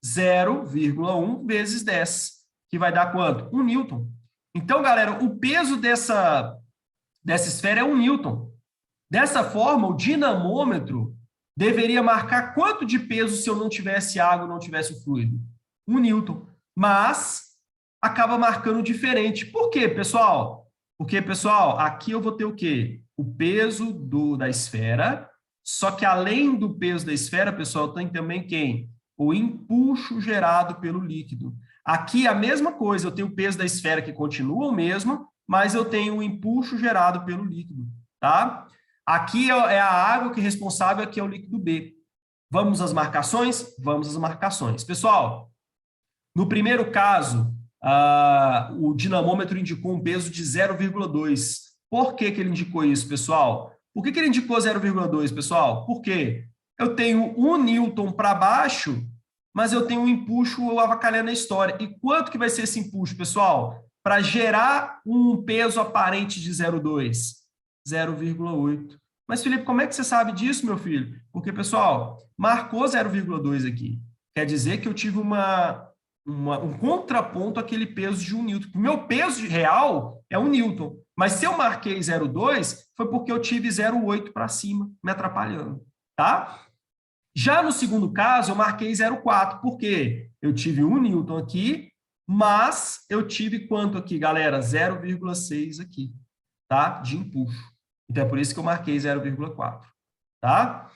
0,1 vezes 10, que vai dar quanto? 1 newton. Então, galera, o peso dessa esfera é 1 newton. Dessa forma, o dinamômetro deveria marcar quanto de peso se eu não tivesse água, não tivesse o fluido? 1 newton. Mas acaba marcando diferente. Por quê, pessoal? Porque, pessoal, aqui eu vou ter o quê? O peso da esfera, só que além do peso da esfera, pessoal, tem também quem? O empuxo gerado pelo líquido. Aqui a mesma coisa, eu tenho o peso da esfera que continua o mesmo, mas eu tenho o empuxo gerado pelo líquido, tá? Aqui é a água que é responsável, aqui é o líquido B. Vamos às marcações? Vamos às marcações. Pessoal, no primeiro caso, o dinamômetro indicou um peso de 0,2. Por que ele indicou isso, pessoal? Por que ele indicou 0,2, pessoal? Porque eu tenho 1 newton para baixo, mas eu tenho um empuxo avacalhando a história. E quanto que vai ser esse empuxo, pessoal? Para gerar um peso aparente de 0,2? 0,8. Mas, Felipe, como é que você sabe disso, meu filho? Porque, pessoal, marcou 0,2 aqui. Quer dizer que eu tive um contraponto àquele peso de 1 newton. O meu peso real é 1 newton. Mas se eu marquei 0,2, foi porque eu tive 0,8 para cima, me atrapalhando. Tá? Já no segundo caso, eu marquei 0,4. Por quê? Eu tive 1 newton aqui, mas eu tive quanto aqui, galera? 0,6 aqui, tá? De empuxo. Então, é por isso que eu marquei 0,4. Tá?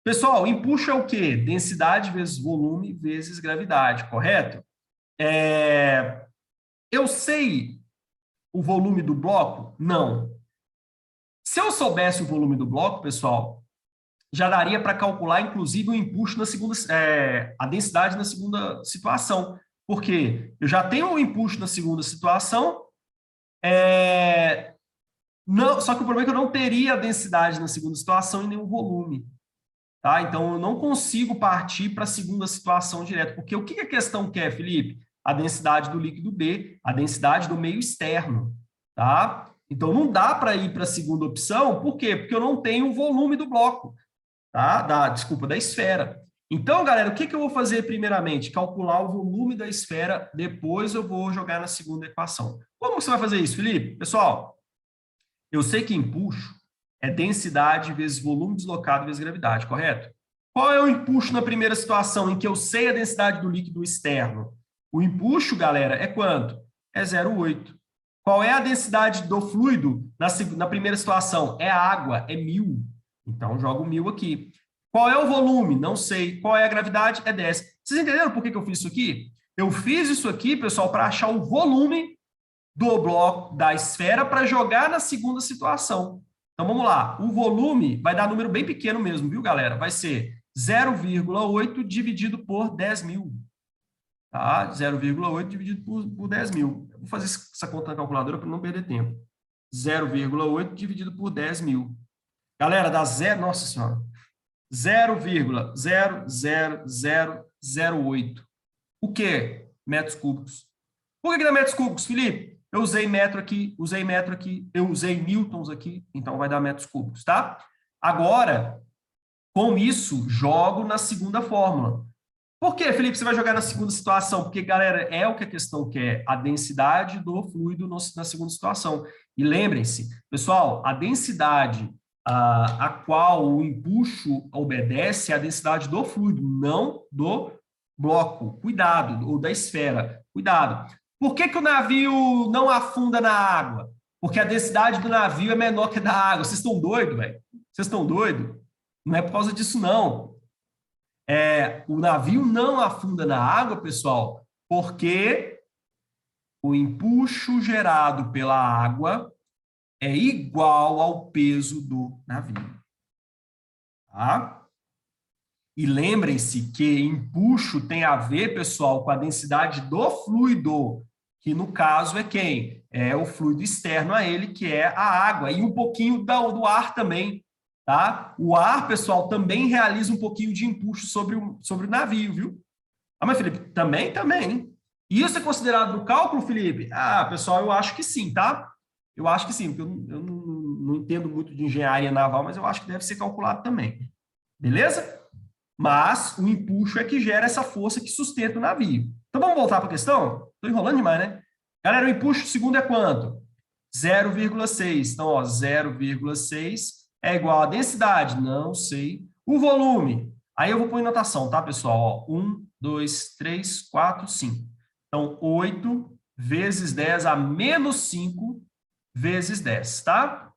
Pessoal, empuxo é o quê? Densidade vezes volume vezes gravidade, correto? Eu sei o volume do bloco? Não. Se eu soubesse o volume do bloco, pessoal, já daria para calcular, inclusive, o empuxo na segunda, a densidade na segunda situação. Porque eu já tenho o empuxo na segunda situação, não, só que o problema é que eu não teria a densidade na segunda situação e nem o volume. Tá? Então, eu não consigo partir para a segunda situação direto. Porque o que a questão quer, Felipe? A densidade do líquido B, a densidade do meio externo. Tá? Então, não dá para ir para a segunda opção. Por quê? Porque eu não tenho o volume do bloco. Tá? Da esfera. Então, galera, o que eu vou fazer primeiramente? Calcular o volume da esfera, depois eu vou jogar na segunda equação. Como você vai fazer isso, Felipe? Pessoal, eu sei que empuxo é densidade vezes volume deslocado vezes gravidade, correto? Qual é o empuxo na primeira situação em que eu sei a densidade do líquido externo? O empuxo, galera, é quanto? É 0,8. Qual é a densidade do fluido na primeira situação? É a água, é 1.000. Então, jogo 1.000 aqui. Qual é o volume? Não sei. Qual é a gravidade? É 10. Vocês entenderam por que eu fiz isso aqui? Eu fiz isso aqui, pessoal, para achar o volume do bloco da esfera para jogar na segunda situação. Então, vamos lá. O volume vai dar número bem pequeno mesmo, viu, galera? Vai ser 0,8 dividido por 10.000. Tá? 0,8 dividido por 10.000. Eu vou fazer essa conta na calculadora para não perder tempo. 0,8 dividido por 10.000. Galera, dá zero, nossa senhora, 0,00008. o quê? Metros cúbicos. Por que dá metros cúbicos, Felipe? Eu usei metro aqui, eu usei newtons aqui, então vai dar metros cúbicos, tá? Agora, com isso, jogo na segunda fórmula. Por que, Felipe, você vai jogar na segunda situação? Porque, galera, é o que a questão quer, a densidade do fluido na segunda situação. E lembrem-se, pessoal, a densidade a qual o empuxo obedece é a densidade do fluido, não do bloco. Cuidado, ou da esfera. Cuidado. Por que o navio não afunda na água? Porque a densidade do navio é menor que a da água. Vocês estão doidos, velho? Vocês estão doidos? Não é por causa disso, não. O navio não afunda na água, pessoal, porque o empuxo gerado pela água é igual ao peso do navio. Tá? E lembrem-se que empuxo tem a ver, pessoal, com a densidade do fluido, que no caso é quem? É o fluido externo a ele, que é a água, e um pouquinho do ar também. Tá? O ar, pessoal, também realiza um pouquinho de empuxo sobre o navio, viu? Ah, mas Felipe, também? Também. Isso é considerado no cálculo, Felipe? Ah, pessoal, eu acho que sim, tá? Eu acho que sim, porque eu não entendo muito de engenharia naval, mas eu acho que deve ser calculado também. Beleza? Mas o empuxo é que gera essa força que sustenta o navio. Então vamos voltar para a questão? Estou enrolando demais, né? Galera, o empuxo segundo é quanto? 0,6. Então, ó, 0,6 é igual a densidade? Não sei. O volume? Aí eu vou pôr em notação, tá, pessoal? Ó, 1, 2, 3, 4, 5. Então, 8 vezes 10 a menos 5 vezes 10, tá?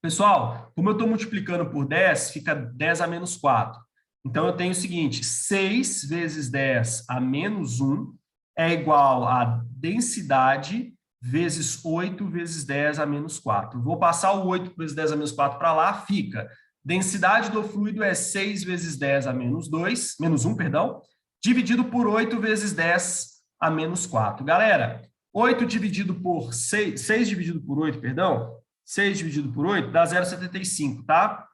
Pessoal, como eu estou multiplicando por 10, fica 10 a menos 4. Então, eu tenho o seguinte, 6 vezes 10 a menos 1 é igual a densidade vezes 8 vezes 10 a menos 4. Vou passar o 8 vezes 10 a menos 4 para lá, fica. Densidade do fluido é 6 vezes 10 a menos 2, menos 1, perdão, dividido por 8 vezes 10 a menos 4. Galera, 8 dividido por 6 dividido por 8, perdão, 6 dividido por 8 dá 0,75, tá?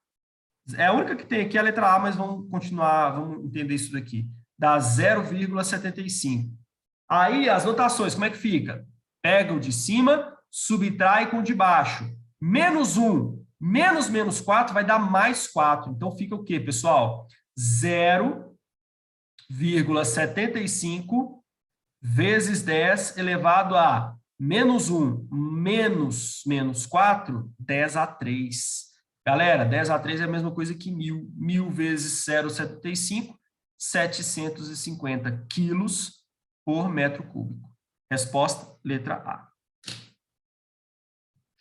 É a única que tem aqui a letra A, mas vamos continuar, vamos entender isso daqui. Dá 0,75. Aí, as notações, como é que fica? Pega o de cima, subtrai com o de baixo. Menos 1, menos 4 vai dar mais 4. Então, fica o quê, pessoal? 0,75 vezes 10 elevado a menos 1 menos 4, 10 a 3. Galera, 10 a 3 é a mesma coisa que 1.000. 1.000 vezes 0,75, 750 quilos por metro cúbico. Resposta, letra A.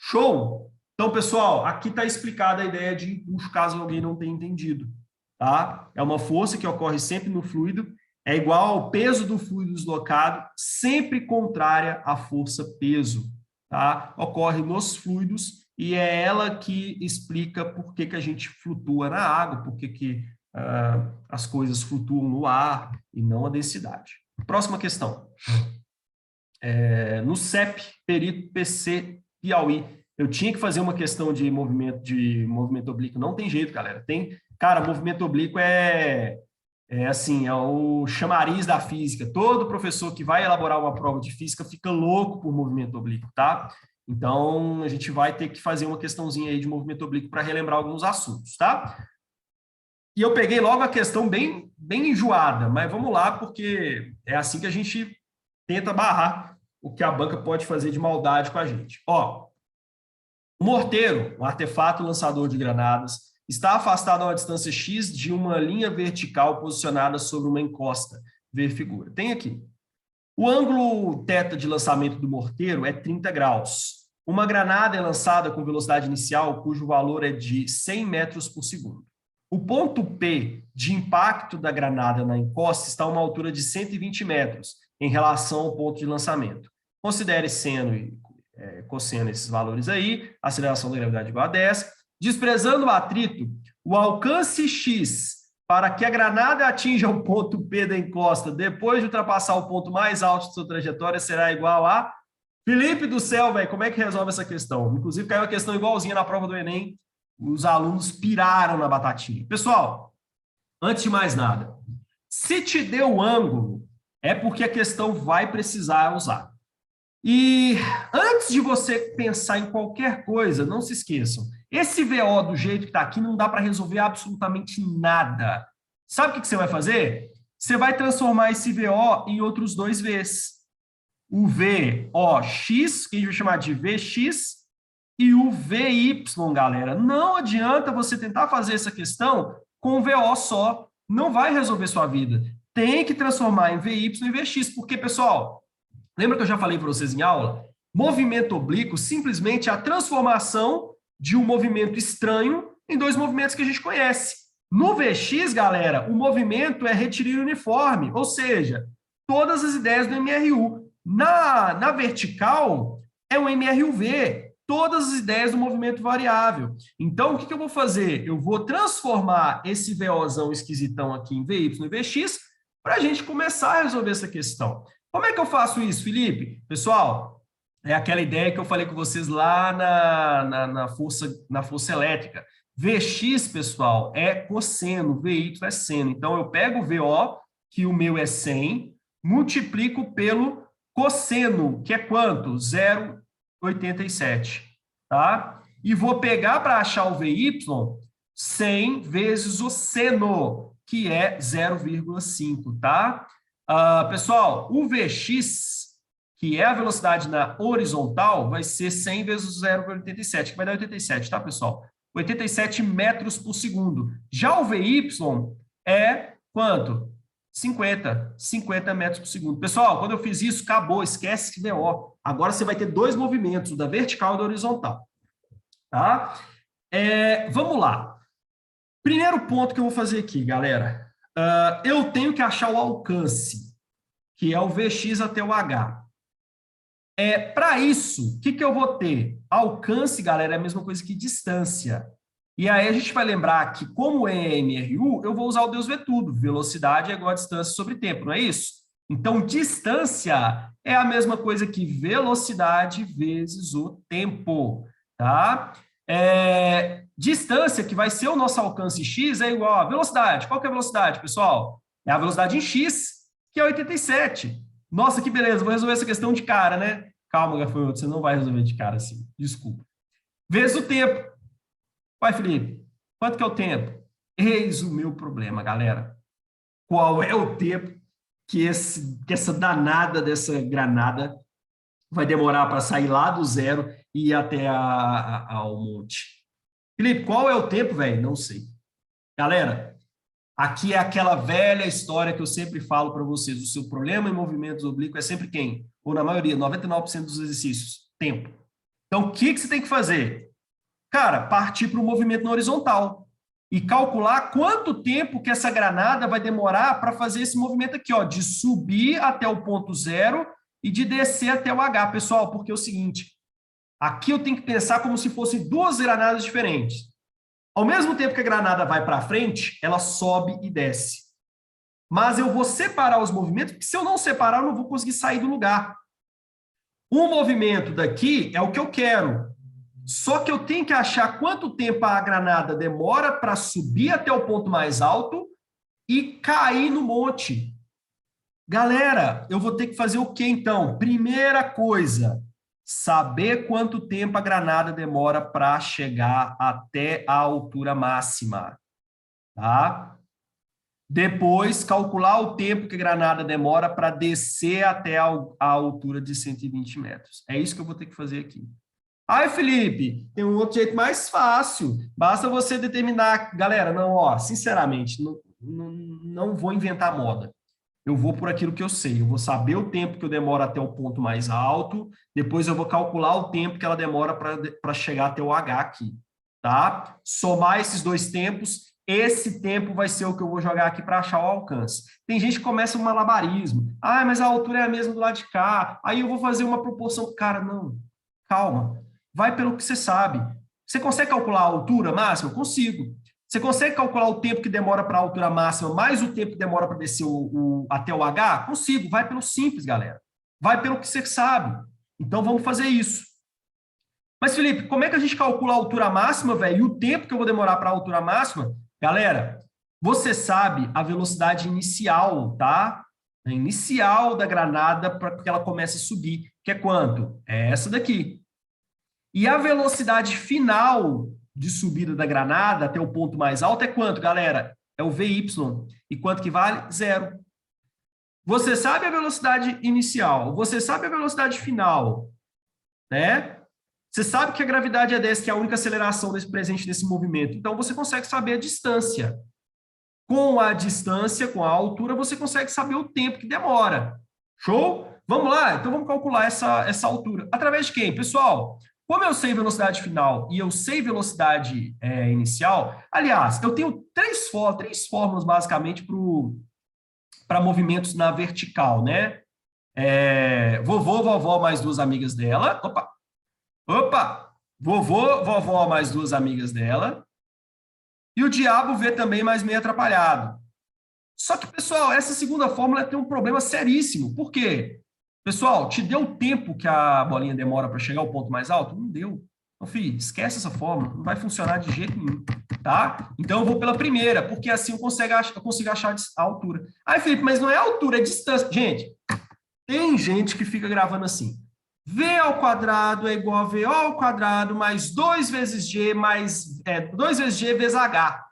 Show? Então, pessoal, aqui está explicada a ideia de empuxo, caso alguém não tenha entendido. Tá? É uma força que ocorre sempre no fluido, é igual ao peso do fluido deslocado, sempre contrária à força-peso. Tá? Ocorre nos fluidos e é ela que explica por que a gente flutua na água, por que as coisas flutuam no ar e não a densidade. Próxima questão. No CEP, Perito PC Piauí, eu tinha que fazer uma questão de movimento oblíquo. Não tem jeito, galera. Cara, movimento oblíquo é o chamariz da física. Todo professor que vai elaborar uma prova de física fica louco por movimento oblíquo, tá? Então, a gente vai ter que fazer uma questãozinha aí de movimento oblíquo para relembrar alguns assuntos, tá? E eu peguei logo a questão bem enjoada, mas vamos lá, porque é assim que a gente tenta barrar o que a banca pode fazer de maldade com a gente. Ó, o morteiro, um artefato lançador de granadas, está afastado a uma distância X de uma linha vertical posicionada sobre uma encosta. Ver figura. Tem aqui. O ângulo θ de lançamento do morteiro é 30 graus. Uma granada é lançada com velocidade inicial, cujo valor é de 100 metros por segundo. O ponto P de impacto da granada na encosta está a uma altura de 120 metros em relação ao ponto de lançamento. Considere seno e cosseno esses valores aí, aceleração da gravidade igual a 10. Desprezando o atrito, o alcance X para que a granada atinja o ponto P da encosta depois de ultrapassar o ponto mais alto de sua trajetória será igual a... Felipe do céu, velho, como é que resolve essa questão? Inclusive, caiu uma questão igualzinha na prova do Enem. Os alunos piraram na batatinha. Pessoal, antes de mais nada, se te deu o ângulo É porque a questão vai precisar usar. E antes de você pensar em qualquer coisa, não se esqueçam, esse VO do jeito que está aqui não dá para resolver absolutamente nada. Sabe o que você vai fazer? Você vai transformar esse VO em outros dois Vs. O VOX, que a gente vai chamar de VX, e o VY, galera. Não adianta você tentar fazer essa questão com um VO só. Não vai resolver sua vida. Tem que transformar em VY e VX, porque, pessoal, lembra que eu já falei para vocês em aula? Movimento oblíquo simplesmente é a transformação de um movimento estranho em dois movimentos que a gente conhece. No VX, galera, o movimento é retilíneo uniforme, ou seja, todas as ideias do MRU. Na vertical, é um MRUV, todas as ideias do movimento variável. Então, o que eu vou fazer? Eu vou transformar esse VOzão esquisitão aqui em VY e VX para a gente começar a resolver essa questão. Como é que eu faço isso, Felipe? Pessoal, é aquela ideia que eu falei com vocês lá na força elétrica. Vx, pessoal, é cosseno, Vy é seno. Então, eu pego o VO, que o meu é 100, multiplico pelo cosseno, que é quanto? 0,87, tá? E vou pegar para achar o Vy 100 vezes o seno, que é 0,5, tá? Pessoal, o Vx, que é a velocidade na horizontal, vai ser 100 vezes 0,87, que vai dar 87, tá, pessoal? 87 metros por segundo. Já o Vy é quanto? 50 metros por segundo. Pessoal, quando eu fiz isso, acabou, esquece esse VO. Agora você vai ter dois movimentos, o da vertical e da horizontal. Tá? Vamos lá. Primeiro ponto que eu vou fazer aqui, galera. Eu tenho que achar o alcance, que é o Vx até o H. Para isso, o que eu vou ter? Alcance, galera, é a mesma coisa que distância. E aí a gente vai lembrar que, como é MRU, eu vou usar o Deus vê tudo. Velocidade é igual a distância sobre tempo, não é isso? Então, distância é a mesma coisa que velocidade vezes o tempo, tá? Distância, que vai ser o nosso alcance x, é igual a velocidade. Qual que é a velocidade, pessoal? É a velocidade em x, que é 87. Nossa, que beleza, vou resolver essa questão de cara, né? Calma, gafanhoto, você não vai resolver de cara assim, desculpa. Vezes o tempo. Vai, Felipe, quanto que é o tempo? Eis o meu problema, galera. Qual é o tempo que essa danada dessa granada vai demorar para sair lá do zero e ir até ao monte? Felipe, qual é o tempo, velho? Não sei. Galera, aqui é aquela velha história que eu sempre falo para vocês. O seu problema em movimentos oblíquos é sempre quem? Ou na maioria, 99% dos exercícios, tempo. Então, o que você tem que fazer? Cara, partir para o movimento na horizontal e calcular quanto tempo que essa granada vai demorar para fazer esse movimento aqui, ó, de subir até o ponto zero e de descer até o H, pessoal, porque é o seguinte, aqui eu tenho que pensar como se fossem duas granadas diferentes. Ao mesmo tempo que a granada vai para frente, ela sobe e desce. Mas eu vou separar os movimentos, porque se eu não separar, eu não vou conseguir sair do lugar. Um movimento daqui é o que eu quero. Só que eu tenho que achar quanto tempo a granada demora para subir até o ponto mais alto e cair no monte. Galera, eu vou ter que fazer o quê, então? Primeira coisa, saber quanto tempo a granada demora para chegar até a altura máxima. Tá? Depois, calcular o tempo que a granada demora para descer até a altura de 120 metros. É isso que eu vou ter que fazer aqui. Ai, Felipe, tem um outro jeito mais fácil. Basta você determinar... Galera, não, ó, sinceramente, não vou inventar moda. Eu vou por aquilo que eu sei. Eu vou saber o tempo que eu demoro até o ponto mais alto, depois eu vou calcular o tempo que ela demora para chegar até o H aqui, tá? Somar esses dois tempos, esse tempo vai ser o que eu vou jogar aqui para achar o alcance. Tem gente que começa um malabarismo. Ah, mas a altura é a mesma do lado de cá. Aí eu vou fazer uma proporção. Cara, não. Calma. Vai pelo que você sabe. Você consegue calcular a altura máxima? Consigo. Você consegue calcular o tempo que demora para a altura máxima, mais o tempo que demora para descer até o H? Consigo. Vai pelo simples, galera. Vai pelo que você sabe. Então, vamos fazer isso. Mas, Felipe, como é que a gente calcula a altura máxima, velho? E o tempo que eu vou demorar para a altura máxima? Galera, você sabe a velocidade inicial, tá? A inicial da granada para que ela comece a subir, que é quanto? É essa daqui. E a velocidade final de subida da granada até o ponto mais alto é quanto, galera? É o VY. E quanto que vale? 0. Você sabe a velocidade inicial, você sabe a velocidade final, né? Você sabe que a gravidade é 10, que é a única aceleração desse presente desse movimento. Então, você consegue saber a distância. Com a distância, com a altura, você consegue saber o tempo que demora. Show? Vamos lá? Então, vamos calcular essa altura. Através de quem? Pessoal, como eu sei velocidade final e eu sei velocidade inicial, aliás, eu tenho três fórmulas, basicamente, para movimentos na vertical, né? Vovô, vovó, mais duas amigas dela. Opa! Vovô, vovó, mais duas amigas dela. E o diabo vê também, mais meio atrapalhado. Só que, pessoal, essa segunda fórmula tem um problema seríssimo. Por quê? Pessoal, te deu o tempo que a bolinha demora para chegar ao ponto mais alto? Não deu. Então, filho, esquece essa fórmula. Não vai funcionar de jeito nenhum, tá? Então, eu vou pela primeira, porque assim eu consigo achar a altura. Aí, Felipe, mas não é altura, é distância. Gente, tem gente que fica gravando assim. V ao quadrado é igual a VO ao quadrado mais 2 vezes G mais 2 vezes G vezes H.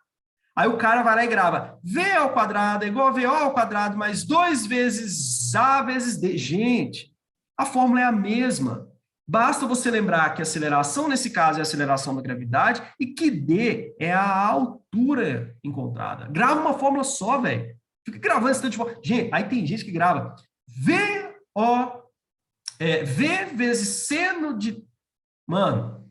Aí o cara vai lá e grava V ao quadrado é igual a VO ao quadrado mais 2 vezes A vezes D. Gente, a fórmula é a mesma. Basta você lembrar que a aceleração, nesse caso, é a aceleração da gravidade e que D é a altura encontrada. Grava uma fórmula só, velho. Fica gravando esse tanto de fórmula. Gente, aí tem gente que grava V vezes seno de... Mano,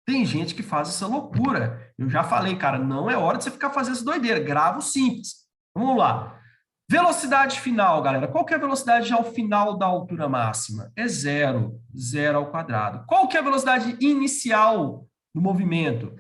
tem gente que faz essa loucura. Eu já falei, cara, não é hora de você ficar fazendo essa doideira. Grava o simples. Vamos lá. Velocidade final, galera. Qual que é a velocidade ao final da altura máxima? É 0. 0 ao quadrado. Qual que é a velocidade inicial do movimento?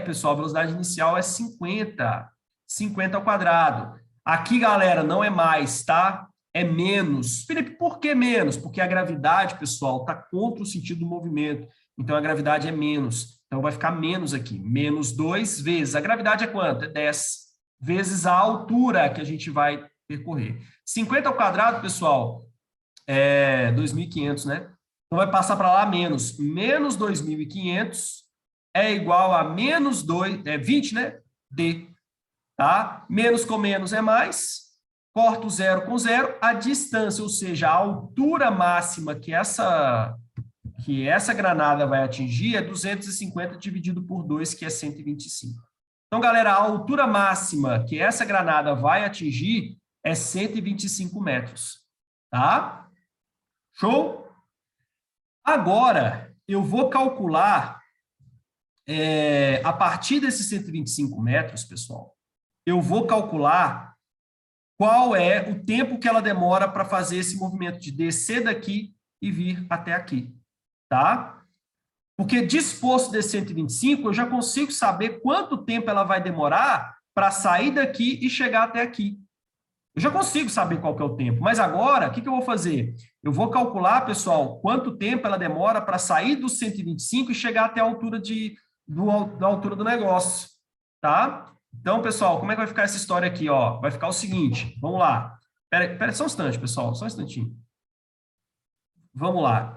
Pessoal, a velocidade inicial é 50. 50 ao quadrado. Aqui, galera, não é mais, tá? É menos. Felipe, por que menos? Porque a gravidade, pessoal, está contra o sentido do movimento. Então, a gravidade é menos. Então, vai ficar menos aqui. Menos 2 vezes. A gravidade é quanto? É 10 vezes a altura que a gente vai percorrer. 50 ao quadrado, pessoal, é 2.500, né? Então, vai passar para lá menos. Menos 2.500 é igual a menos 20, né? D. Tá? Menos com menos é mais. Corta o zero com zero. A distância, ou seja, a altura máxima que essa granada vai atingir é 250 dividido por 2, que é 125. Então, galera, a altura máxima que essa granada vai atingir é 125 metros. Tá? Show? Agora, eu vou calcular, a partir desses 125 metros, pessoal, eu vou calcular qual é o tempo que ela demora para fazer esse movimento de descer daqui e vir até aqui. Tá? Porque disposto desse 125, eu já consigo saber quanto tempo ela vai demorar para sair daqui e chegar até aqui. Eu já consigo saber qual que é o tempo. Mas agora, o que eu vou fazer? Eu vou calcular, pessoal, quanto tempo ela demora para sair do 125 e chegar até a altura da altura do negócio. Tá? Então, pessoal, como é que vai ficar essa história aqui? Ó? Vai ficar o seguinte, vamos lá. Pera só um instante, pessoal, só um instantinho. Vamos lá.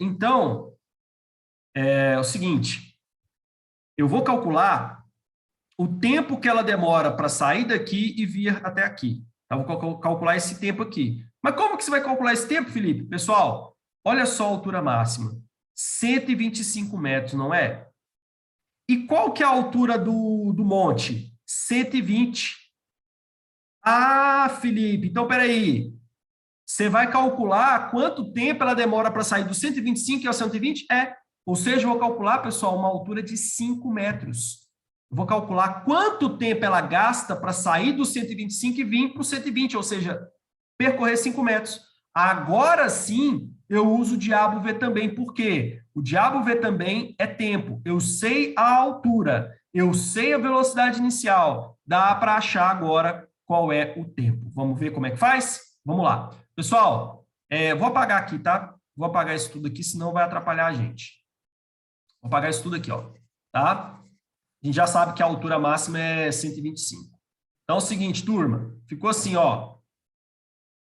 Então, é o seguinte, eu vou calcular o tempo que ela demora para sair daqui e vir até aqui. Então, vou calcular esse tempo aqui. Mas como que você vai calcular esse tempo, Felipe? Pessoal, olha só a altura máxima. 125 metros, não é? E qual que é a altura do monte? 120. Ah, Felipe, então peraí. Você vai calcular quanto tempo ela demora para sair do 125 ao 120? Ou seja, eu vou calcular, pessoal, uma altura de 5 metros. Eu vou calcular quanto tempo ela gasta para sair do 125 e vir para o 120, ou seja, percorrer 5 metros. Agora sim, eu uso o diabo V também. Por quê? O diabo V também é tempo. Eu sei a altura, eu sei a velocidade inicial. Dá para achar agora qual é o tempo. Vamos ver como é que faz? Vamos lá. Pessoal, vou apagar aqui, tá? Vou apagar isso tudo aqui, senão vai atrapalhar a gente. Vou apagar isso tudo aqui, ó. Tá? A gente já sabe que a altura máxima é 125. Então é o seguinte, turma. Ficou assim, ó.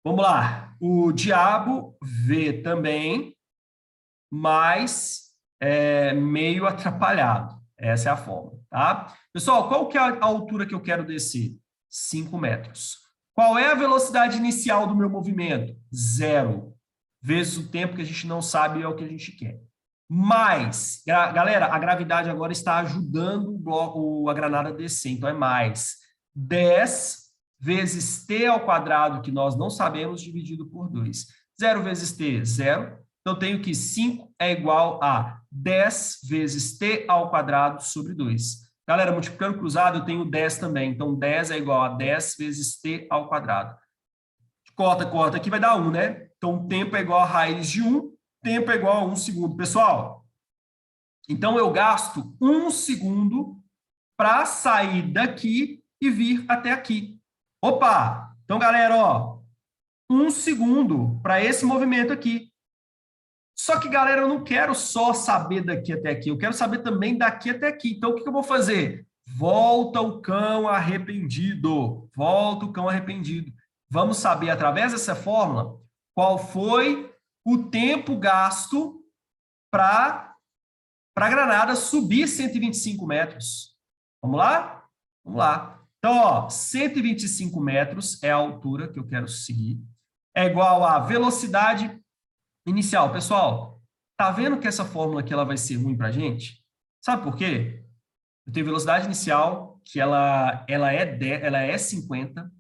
Vamos lá. O diabo vê também, mas meio atrapalhado. Essa é a forma, tá? Pessoal, qual que é a altura que eu quero descer? 5 metros. Qual é a velocidade inicial do meu movimento? 0. Vezes o tempo que a gente não sabe é o que a gente quer. Mais, galera, a gravidade agora está ajudando o bloco, a granada a descer, então é mais 10 vezes t ao quadrado, que nós não sabemos, dividido por 2. 0 vezes t, 0. Então, eu tenho que 5 é igual a 10 vezes t ao quadrado sobre 2. Galera, multiplicando cruzado, eu tenho 10 também. Então, 10 é igual a 10 vezes t ao quadrado. Corta, corta, aqui vai dar 1, né? Então, tempo é igual a raiz de 1, tempo é igual a 1 segundo. Pessoal, então eu gasto 1 segundo para sair daqui e vir até aqui. Opa! Então, galera, ó, 1 segundo para esse movimento aqui. Só que, galera, eu não quero só saber daqui até aqui, eu quero saber também daqui até aqui. Então, o que eu vou fazer? Volta o cão arrependido. Volta o cão arrependido. Vamos saber, através dessa fórmula, qual foi o tempo gasto para a granada subir 125 metros. Vamos lá? Vamos lá. Então, ó, 125 metros é a altura que eu quero seguir. É igual a velocidade inicial. Pessoal, tá vendo que essa fórmula aqui ela vai ser ruim para a gente? Sabe por quê? Eu tenho velocidade inicial, que ela é 50.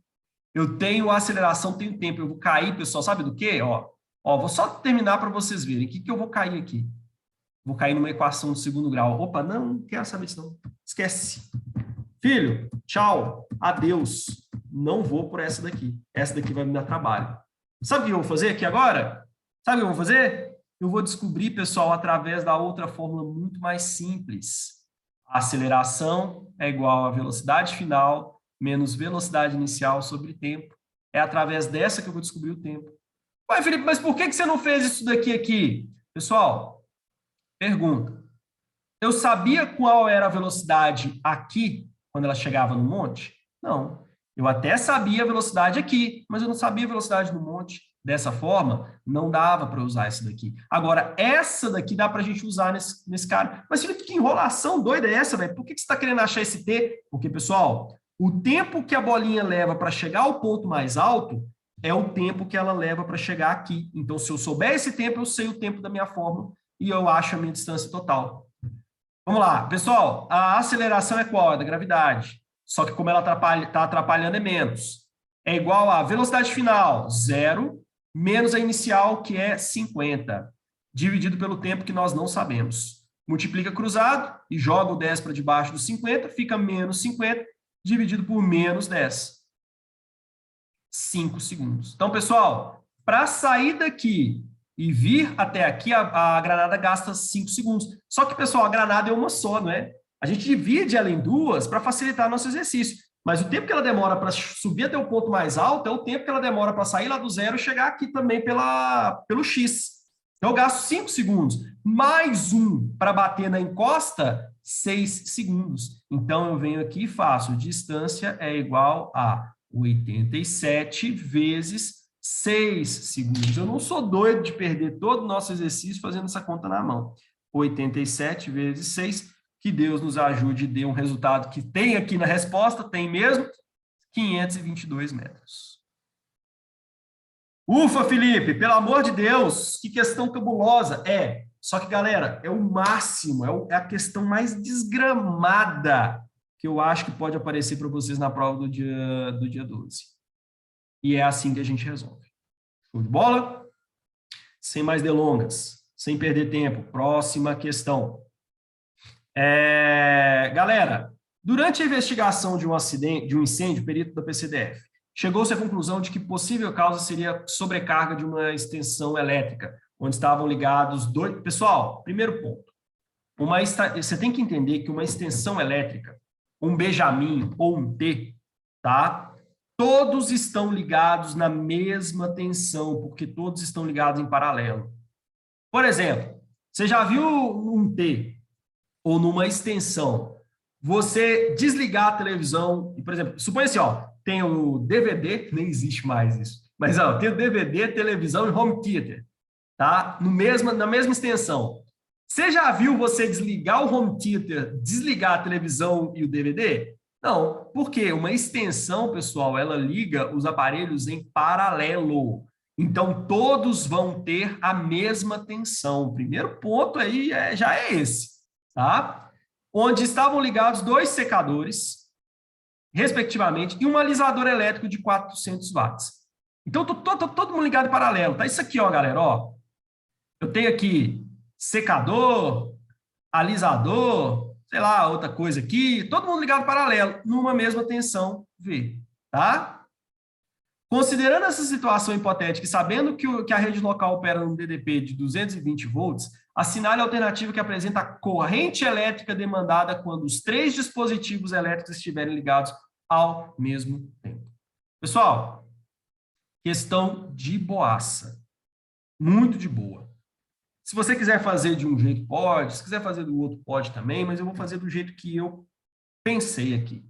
Eu tenho aceleração, tenho tempo. Eu vou cair, pessoal, sabe do quê? Ó, vou só terminar para vocês verem. O que eu vou cair aqui? Vou cair numa equação de segundo grau. Opa, não quero saber disso não. Esquece. Filho, tchau, adeus. Não vou por essa daqui. Essa daqui vai me dar trabalho. Sabe o que eu vou fazer aqui agora? Sabe o que eu vou fazer? Eu vou descobrir, pessoal, através da outra fórmula muito mais simples. A aceleração é igual a velocidade final menos velocidade inicial sobre tempo. É através dessa que eu vou descobrir o tempo. Ué, Felipe, mas por que você não fez isso daqui aqui? Pessoal, pergunta. Eu sabia qual era a velocidade aqui, quando ela chegava no monte? Não. Eu até sabia a velocidade aqui, mas eu não sabia a velocidade no monte. Dessa forma, não dava para usar essa daqui. Agora, essa daqui dá para a gente usar nesse cara. Mas, Felipe, que enrolação doida é essa, velho? Por que você está querendo achar esse T? Porque, pessoal, o tempo que a bolinha leva para chegar ao ponto mais alto é o tempo que ela leva para chegar aqui. Então, se eu souber esse tempo, eu sei o tempo da minha fórmula e eu acho a minha distância total. Vamos lá, pessoal, a aceleração é qual? É da gravidade. Só que como ela está atrapalhando é menos. É igual a velocidade final, 0, menos a inicial, que é 50, dividido pelo tempo que nós não sabemos. Multiplica cruzado e joga o 10 para debaixo do 50, fica menos 50, dividido por menos 10. 5 segundos. Então, pessoal, para sair daqui e vir até aqui, a granada gasta 5 segundos. Só que, pessoal, a granada é uma só, não é? A gente divide ela em duas para facilitar nosso exercício. Mas o tempo que ela demora para subir até o ponto mais alto é o tempo que ela demora para sair lá do zero e chegar aqui também pelo X. Então, eu gasto 5 segundos. Mais um para bater na encosta, 6 segundos. Então, eu venho aqui e faço distância é igual a 87 vezes 6 segundos. Eu não sou doido de perder todo o nosso exercício fazendo essa conta na mão. 87 vezes 6, que Deus nos ajude e dê um resultado que tem aqui na resposta, tem mesmo, 522 metros. Ufa, Felipe, pelo amor de Deus, que questão cabulosa. Só que, galera, é o máximo, é a questão mais desgramada que eu acho que pode aparecer para vocês na prova do dia 12. E é assim que a gente resolve. Show de bola? Sem mais delongas, sem perder tempo. Próxima questão. Galera, durante a investigação de um acidente, de um incêndio, o perito da PCDF chegou-se à conclusão de que possível causa seria sobrecarga de uma extensão elétrica, onde estavam ligados dois... Pessoal, primeiro ponto. Você tem que entender que uma extensão elétrica, um Benjamin ou um T, tá? Todos estão ligados na mesma tensão, porque todos estão ligados em paralelo. Por exemplo, você já viu um T ou numa extensão, você desligar a televisão, e, por exemplo, suponha assim, ó, tem o DVD, nem existe mais isso, Mas, ó, tem o DVD, televisão e home theater, tá? Na mesma extensão. Você já viu você desligar o home theater, desligar a televisão e o DVD? Não, porque uma extensão, pessoal, ela liga os aparelhos em paralelo. Então, todos vão ter a mesma tensão. O primeiro ponto aí já é esse, tá? Onde estavam ligados 2 secadores, respectivamente, e um alisador elétrico de 400 watts. Então, todo mundo ligado em paralelo, tá? Isso aqui, ó, galera, ó. Eu tenho aqui secador, alisador, sei lá, outra coisa aqui, todo mundo ligado paralelo, numa mesma tensão V, tá? Considerando essa situação hipotética e sabendo que a rede local opera num DDP de 220 volts, assinale a alternativa que apresenta a corrente elétrica demandada quando os 3 dispositivos elétricos estiverem ligados ao mesmo tempo. Pessoal, questão de boaça. Muito de boa. Se você quiser fazer de um jeito, pode. Se quiser fazer do outro, pode também, mas eu vou fazer do jeito que eu pensei aqui.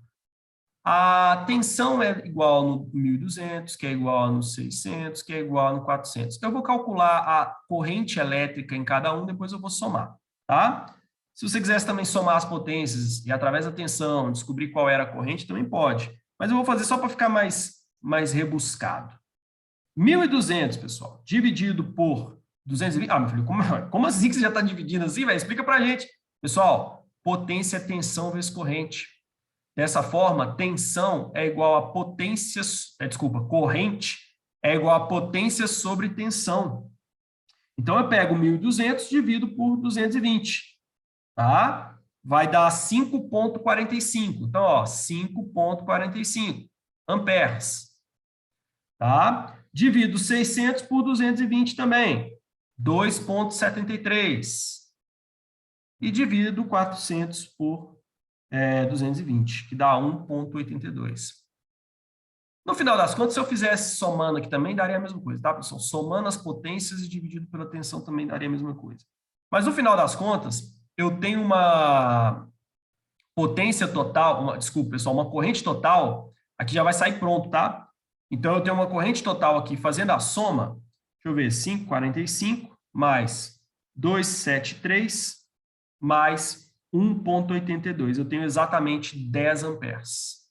A tensão é igual no 1.200, que é igual no 600, que é igual no 400. Eu vou calcular a corrente elétrica em cada um, depois eu vou somar, tá? Se você quisesse também somar as potências e através da tensão descobrir qual era a corrente, também pode. Mas eu vou fazer só para ficar mais rebuscado. 1.200, pessoal, dividido por 220. Ah, meu filho, como assim que você já está dividindo assim, velho? Explica para a gente. Pessoal, potência é tensão vezes corrente. Dessa forma, tensão é igual a potência, corrente é igual a potência sobre tensão. Então, eu pego 1.200, divido por 220, tá? Vai dar 5,45. Então, ó, 5,45 amperes, tá? Divido 600 por 220 também, 2,73. E divido 400 por 220, que dá 1,82. No final das contas, se eu fizesse somando aqui também, daria a mesma coisa, tá, pessoal? Somando as potências e dividido pela tensão também daria a mesma coisa. Mas no final das contas, eu tenho uma potência total, uma corrente total, aqui já vai sair pronto, tá? Então, eu tenho uma corrente total aqui, fazendo a soma, deixa eu ver, 5,45 mais 273 mais 1,82. Eu tenho exatamente 10 amperes.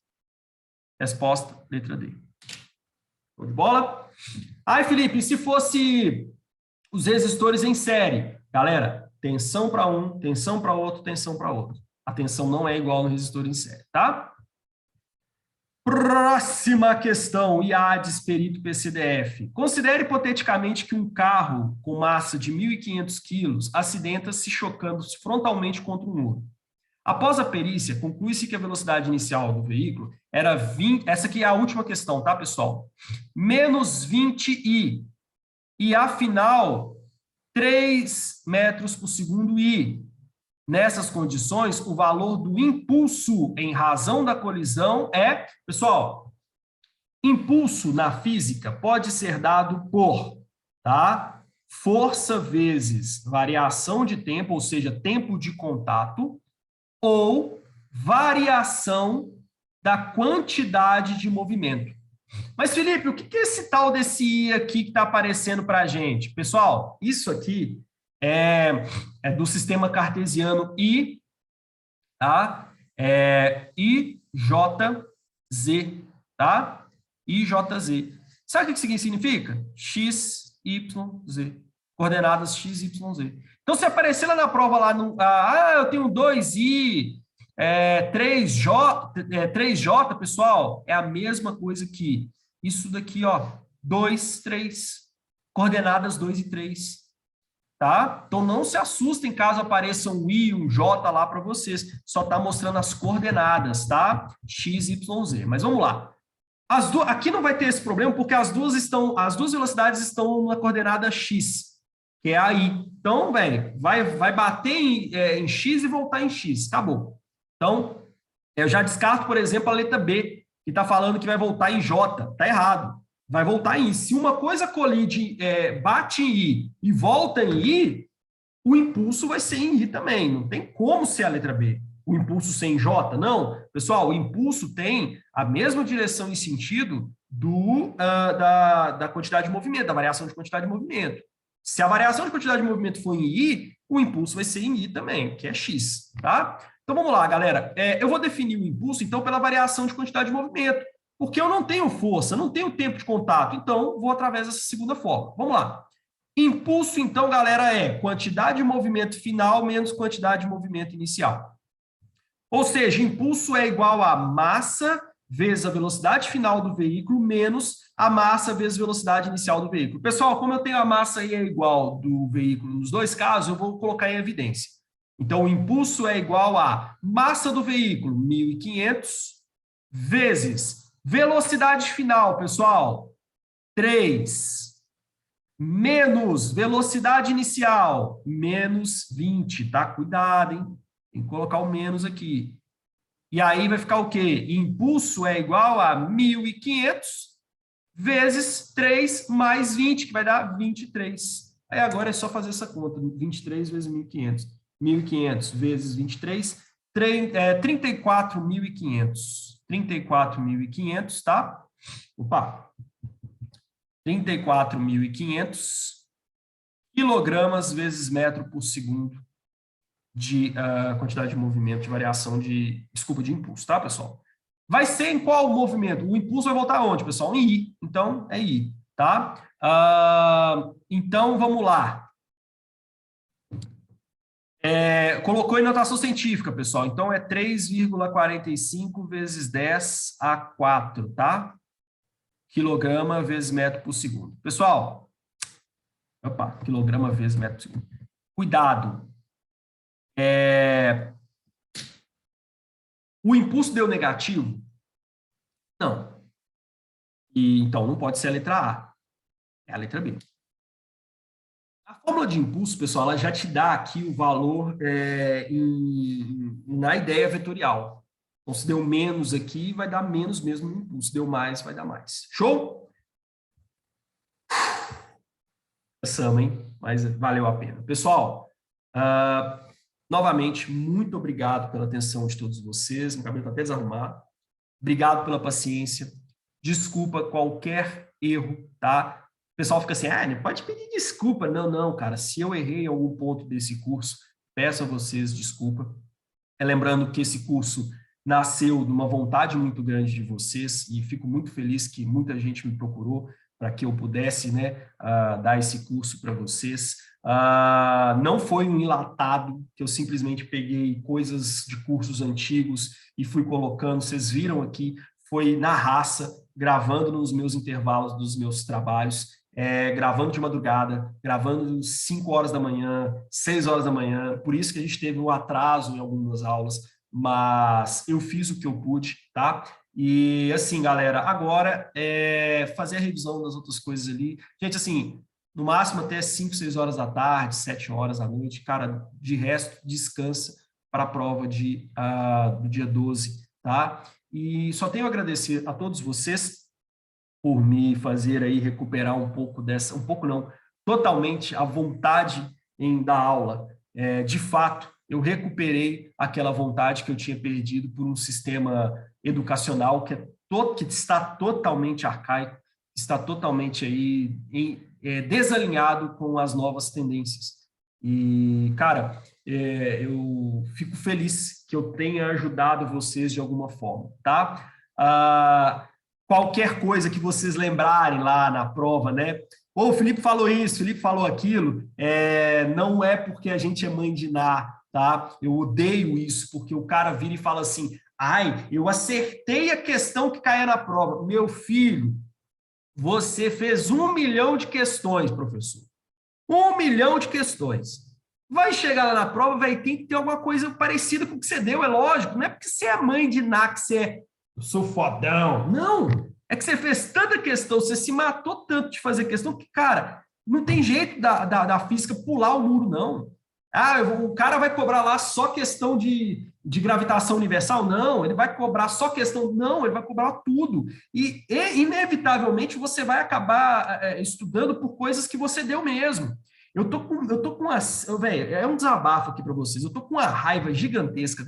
Resposta, letra D. Show de bola? Aí, Felipe, e se fosse os resistores em série? Galera, tensão para um, tensão para outro, tensão para outro. A tensão não é igual no resistor em série, tá? Próxima questão, IADES, perito PCDF. Considere hipoteticamente que um carro com massa de 1.500 quilos acidenta se chocando frontalmente contra um muro. Após a perícia, conclui-se que a velocidade inicial do veículo era 20, essa aqui é a última questão, tá, pessoal? Menos 20i. E, afinal, 3 metros por segundo i. Nessas condições, o valor do impulso em razão da colisão é... Pessoal, impulso na física pode ser dado por, tá? Força vezes variação de tempo, ou seja, tempo de contato, ou variação da quantidade de movimento. Mas, Felipe, o que é esse tal desse I aqui que está aparecendo para a gente? Pessoal, isso aqui é do sistema cartesiano I, tá? IJZ, tá? IJZ. Sabe o que isso significa? X, Y, Z. Coordenadas X, Y, Z. Então, se aparecer lá na prova, lá no, eu tenho 2i, 3j, pessoal, é a mesma coisa que isso daqui, ó, 2, 3, coordenadas 2 e 3, tá? Então, não se assustem caso apareça um i, um j lá para vocês, só tá mostrando as coordenadas, tá? X, Y, Z. Mas vamos lá. Aqui não vai ter esse problema, porque as duas velocidades estão na coordenada x, que é a i. Então, velho, vai bater em x e voltar em x. Acabou. Então, eu já descarto, por exemplo, a letra B, que está falando que vai voltar em j. Está errado. Vai voltar em i. Se uma coisa colide, bate em i e volta em i, o impulso vai ser em i também. Não tem como ser a letra B. O impulso ser em j? Não. Pessoal, o impulso tem a mesma direção e sentido da quantidade de movimento, da variação de quantidade de movimento. Se a variação de quantidade de movimento for em I, o impulso vai ser em I também, que é X, tá? Então, vamos lá, galera. Eu vou definir o impulso, então, pela variação de quantidade de movimento, porque eu não tenho força, não tenho tempo de contato, então, vou através dessa segunda forma. Vamos lá. Impulso, então, galera, é quantidade de movimento final menos quantidade de movimento inicial. Ou seja, impulso é igual a massa vezes a velocidade final do veículo menos a massa vezes a velocidade inicial do veículo. Pessoal, como eu tenho a massa aí é igual do veículo nos dois casos, eu vou colocar em evidência. Então, o impulso é igual a massa do veículo, 1.500, vezes velocidade final, pessoal, 3, menos velocidade inicial, menos 20, tá? Cuidado, hein? Tem que colocar o menos aqui. E aí vai ficar o quê? Impulso é igual a 1.500 vezes 3 mais 20, que vai dar 23. Aí agora é só fazer essa conta, 23 vezes 1.500. 1.500 vezes 23, 34.500. 34.500, tá? Opa! 34.500 quilogramas vezes metro por segundo de quantidade de movimento, de variação de, desculpa, de impulso, tá, pessoal? Vai ser em qual movimento? O impulso vai voltar onde, pessoal? Em I. Então, é I, tá? Então, vamos lá. Colocou em notação científica, pessoal. Então, é 3,45 vezes 10 a 4, tá? Quilograma vezes metro por segundo. Pessoal, opa, quilograma vezes metro por segundo. Cuidado. O impulso deu negativo? Não. E, então, não pode ser a letra A. É a letra B. A fórmula de impulso, pessoal, ela já te dá aqui o valor na ideia vetorial. Então, se deu menos aqui, vai dar menos mesmo no impulso. Se deu mais, vai dar mais. Show? Passamos, hein? Mas valeu a pena. Pessoal, novamente, muito obrigado pela atenção de todos vocês. Meu cabelo está até desarrumado. Obrigado pela paciência. Desculpa qualquer erro, tá? O pessoal fica assim, não pode pedir desculpa. Não, não, cara. Se eu errei em algum ponto desse curso, peço a vocês desculpa. Lembrando que esse curso nasceu de uma vontade muito grande de vocês e fico muito feliz que muita gente me procurou para que eu pudesse, né, dar esse curso para vocês. Não foi um enlatado, que eu simplesmente peguei coisas de cursos antigos e fui colocando, vocês viram aqui, foi na raça, gravando nos meus intervalos dos meus trabalhos, gravando de madrugada, gravando 5 horas da manhã, 6 horas da manhã, por isso que a gente teve um atraso em algumas aulas, mas eu fiz o que eu pude, tá? E assim, galera, agora fazer a revisão das outras coisas ali. Gente, assim, no máximo até 5, 6 horas da tarde, 7 horas da noite, cara, de resto, descansa para a prova do dia 12, tá? E só tenho a agradecer a todos vocês por me fazer aí recuperar um pouco dessa, um pouco não, totalmente a vontade em dar aula. De fato, eu recuperei aquela vontade que eu tinha perdido por um sistema educacional que está totalmente arcaico, está totalmente aí desalinhado com as novas tendências. E, cara, eu fico feliz que eu tenha ajudado vocês de alguma forma, tá? Qualquer coisa que vocês lembrarem lá na prova, né? O Felipe falou isso, o Felipe falou aquilo, não é porque a gente é mãe de Ná, tá? Eu odeio isso, porque o cara vira e fala assim, eu acertei a questão que caía na prova. Meu filho, você fez 1 milhão de questões, professor. 1 milhão de questões. Vai chegar lá na prova, tem que ter alguma coisa parecida com o que você deu, é lógico. Não é porque você é mãe de Ná que eu sou fodão. Não, é que você fez tanta questão, você se matou tanto de fazer questão que, cara, não tem jeito da física pular o muro, não. O cara vai cobrar lá só questão de gravitação universal? Não. Ele vai cobrar só questão? Não, ele vai cobrar tudo. E inevitavelmente, você vai acabar estudando por coisas que você deu mesmo. Eu tô com uma... Velho, é um desabafo aqui para vocês. Eu tô com uma raiva gigantesca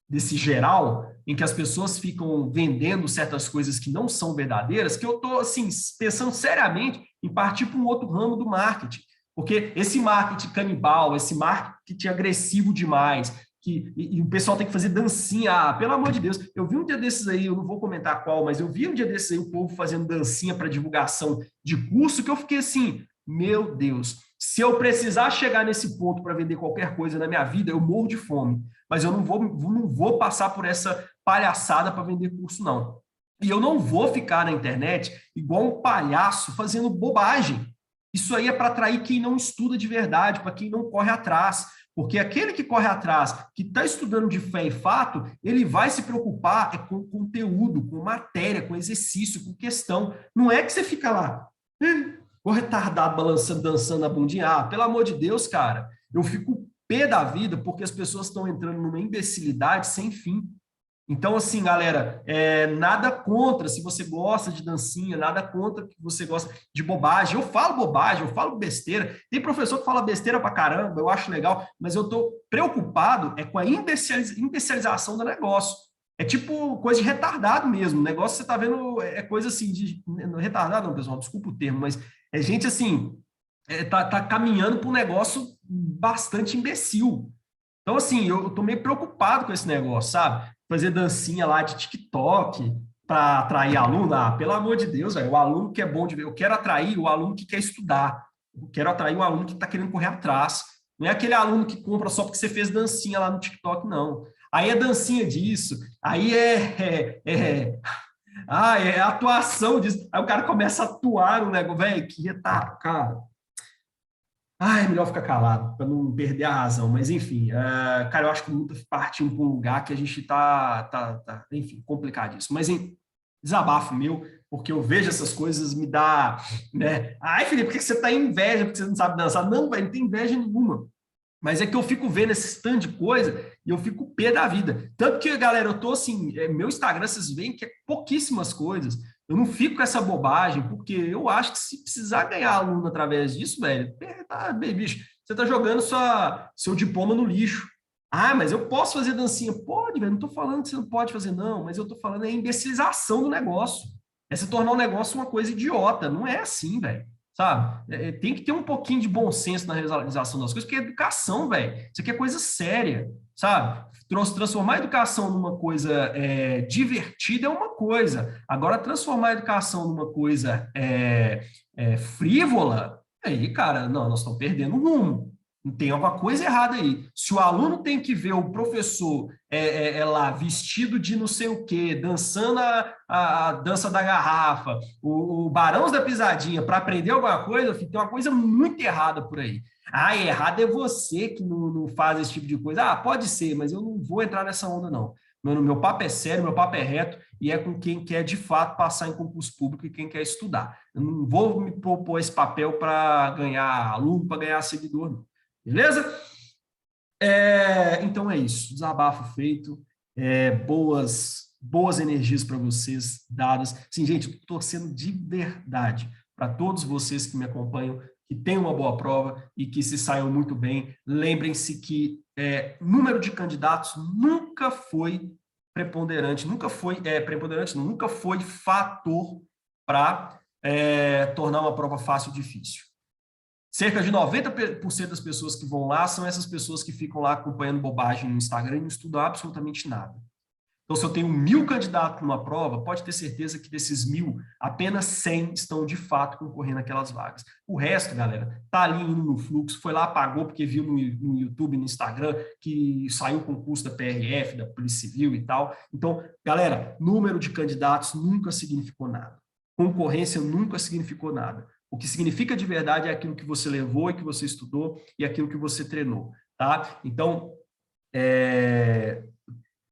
desse geral, em que as pessoas ficam vendendo certas coisas que não são verdadeiras, que eu estou, assim, pensando seriamente em partir para um outro ramo do marketing. Porque esse marketing canibal, esse marketing agressivo demais, e o pessoal tem que fazer dancinha, pelo amor de Deus, eu vi um dia desses aí, eu não vou comentar qual, mas eu vi um dia desses aí o povo fazendo dancinha para divulgação de curso, que eu fiquei assim, meu Deus, se eu precisar chegar nesse ponto para vender qualquer coisa na minha vida, eu morro de fome, mas eu não vou passar por essa palhaçada para vender curso, não. E eu não vou ficar na internet igual um palhaço fazendo bobagem. Isso aí é para atrair quem não estuda de verdade, para quem não corre atrás. Porque aquele que corre atrás, que está estudando de fé e fato, ele vai se preocupar com conteúdo, com matéria, com exercício, com questão. Não é que você fica lá, o retardado balançando, dançando a bundinha. Pelo amor de Deus, cara, eu fico pé da vida porque as pessoas estão entrando numa imbecilidade sem fim. Então, assim, galera, nada contra se você gosta de dancinha, nada contra que você gosta de bobagem. Eu falo bobagem, eu falo besteira. Tem professor que fala besteira pra caramba, eu acho legal, mas eu tô preocupado com a imbecilização do negócio. É tipo coisa de retardado mesmo. O negócio você tá vendo é coisa assim de retardado, não, pessoal, desculpa o termo, mas é gente assim, tá caminhando para um negócio bastante imbecil. Então, assim, eu tô meio preocupado com esse negócio, sabe? Fazer dancinha lá de TikTok para atrair aluno. Pelo amor de Deus, velho, o aluno que é bom de ver. Eu quero atrair o aluno que quer estudar. Eu quero atrair o aluno que está querendo correr atrás. Não é aquele aluno que compra só porque você fez dancinha lá no TikTok, não. Aí é dancinha disso, aí é atuação disso. Aí o cara começa a atuar no negócio, velho, que tá, cara. É melhor ficar calado para não perder a razão, mas enfim, cara, eu acho que muito partindo para um lugar que a gente enfim, complicadíssimo. Mas desabafo meu, porque eu vejo essas coisas, me dá, né? Felipe, por que você tá em inveja porque você não sabe dançar? Não, velho, não tem inveja nenhuma. Mas é que eu fico vendo esse tanto de coisa e eu fico pé da vida. Tanto que, galera, eu tô assim, meu Instagram, vocês veem que é pouquíssimas coisas. Eu não fico com essa bobagem, porque eu acho que se precisar ganhar aluno através disso, velho, bicho, você tá jogando seu diploma no lixo. Mas eu posso fazer dancinha? Pode, velho, não tô falando que você não pode fazer, não, mas eu tô falando a imbecilização do negócio. É se tornar o negócio uma coisa idiota. Não é assim, velho. Sabe? Tem que ter um pouquinho de bom senso na realização das coisas, porque é educação, velho. Isso aqui é coisa séria, sabe? Transformar a educação numa coisa divertida é uma coisa. Agora, transformar a educação numa coisa frívola, aí, cara, não, nós estamos perdendo o rumo. Tem alguma coisa errada aí. Se o aluno tem que ver o professor lá vestido de não sei o quê, dançando a dança da garrafa, o Barões da Pisadinha, para aprender alguma coisa, filho, tem uma coisa muito errada por aí. Errado é você que não faz esse tipo de coisa. Pode ser, mas eu não vou entrar nessa onda, não. Meu papo é sério, meu papo é reto e é com quem quer, de fato, passar em concurso público e quem quer estudar. Eu não vou me propor esse papel para ganhar aluno, para ganhar seguidor, não. Beleza? Então é isso. Desabafo feito. Boas energias para vocês dadas. Sim, gente, estou torcendo de verdade para todos vocês que me acompanham, que tenham uma boa prova e que se saiam muito bem. Lembrem-se que número de candidatos nunca foi preponderante, nunca foi fator para tornar uma prova fácil ou difícil. Cerca de 90% das pessoas que vão lá são essas pessoas que ficam lá acompanhando bobagem no Instagram e não estudam absolutamente nada. Então, se eu tenho 1.000 candidatos numa prova, pode ter certeza que desses 1.000, apenas 100 estão de fato concorrendo àquelas vagas. O resto, galera, tá ali indo no fluxo, foi lá, pagou porque viu no YouTube, no Instagram, que saiu o concurso da PRF, da Polícia Civil e tal. Então, galera, número de candidatos nunca significou nada. Concorrência nunca significou nada. O que significa de verdade é aquilo que você levou e que você estudou e aquilo que você treinou, tá? Então,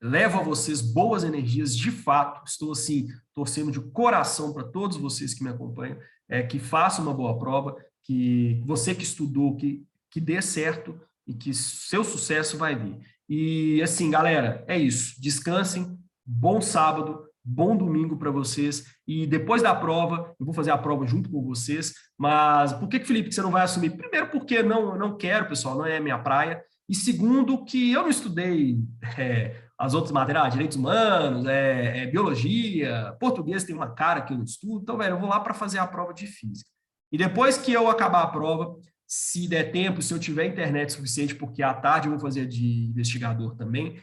levo a vocês boas energias, de fato. Estou, assim, torcendo de coração para todos vocês que me acompanham, que façam uma boa prova, que você que estudou, que dê certo e que seu sucesso vai vir. E, assim, galera, é isso. Descansem, bom sábado, bom domingo para vocês. E depois da prova, eu vou fazer a prova junto com vocês. Mas por que, Felipe, que você não vai assumir? Primeiro, porque não quero, pessoal, não é minha praia. E segundo, que eu não estudei as outras matérias, direitos humanos, biologia, português tem uma cara que eu não estudo, então, velho, eu vou lá para fazer a prova de física. E depois que eu acabar a prova, se der tempo, se eu tiver internet suficiente, porque à tarde eu vou fazer de investigador também,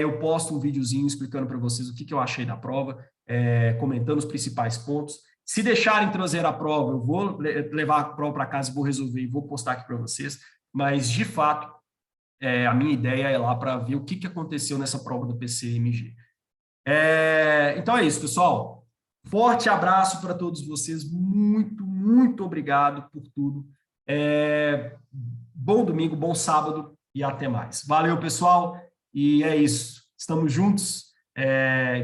eu posto um videozinho explicando para vocês o que eu achei da prova, comentando os principais pontos. Se deixarem trazer a prova, eu vou levar a prova para casa, vou resolver e vou postar aqui para vocês, mas, de fato, a minha ideia é lá para ver o que aconteceu nessa prova do PCMG. Então é isso, pessoal. Forte abraço para todos vocês. Muito, muito obrigado por tudo. Bom domingo, bom sábado e até mais. Valeu, pessoal. E é isso. Estamos juntos.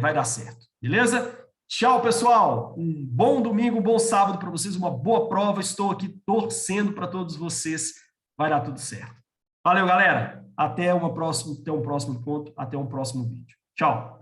Vai dar certo. Beleza? Tchau, pessoal. Um bom domingo, um bom sábado para vocês. Uma boa prova. Estou aqui torcendo para todos vocês. Vai dar tudo certo. Valeu, galera. Até um próximo encontro. Até um próximo vídeo. Tchau.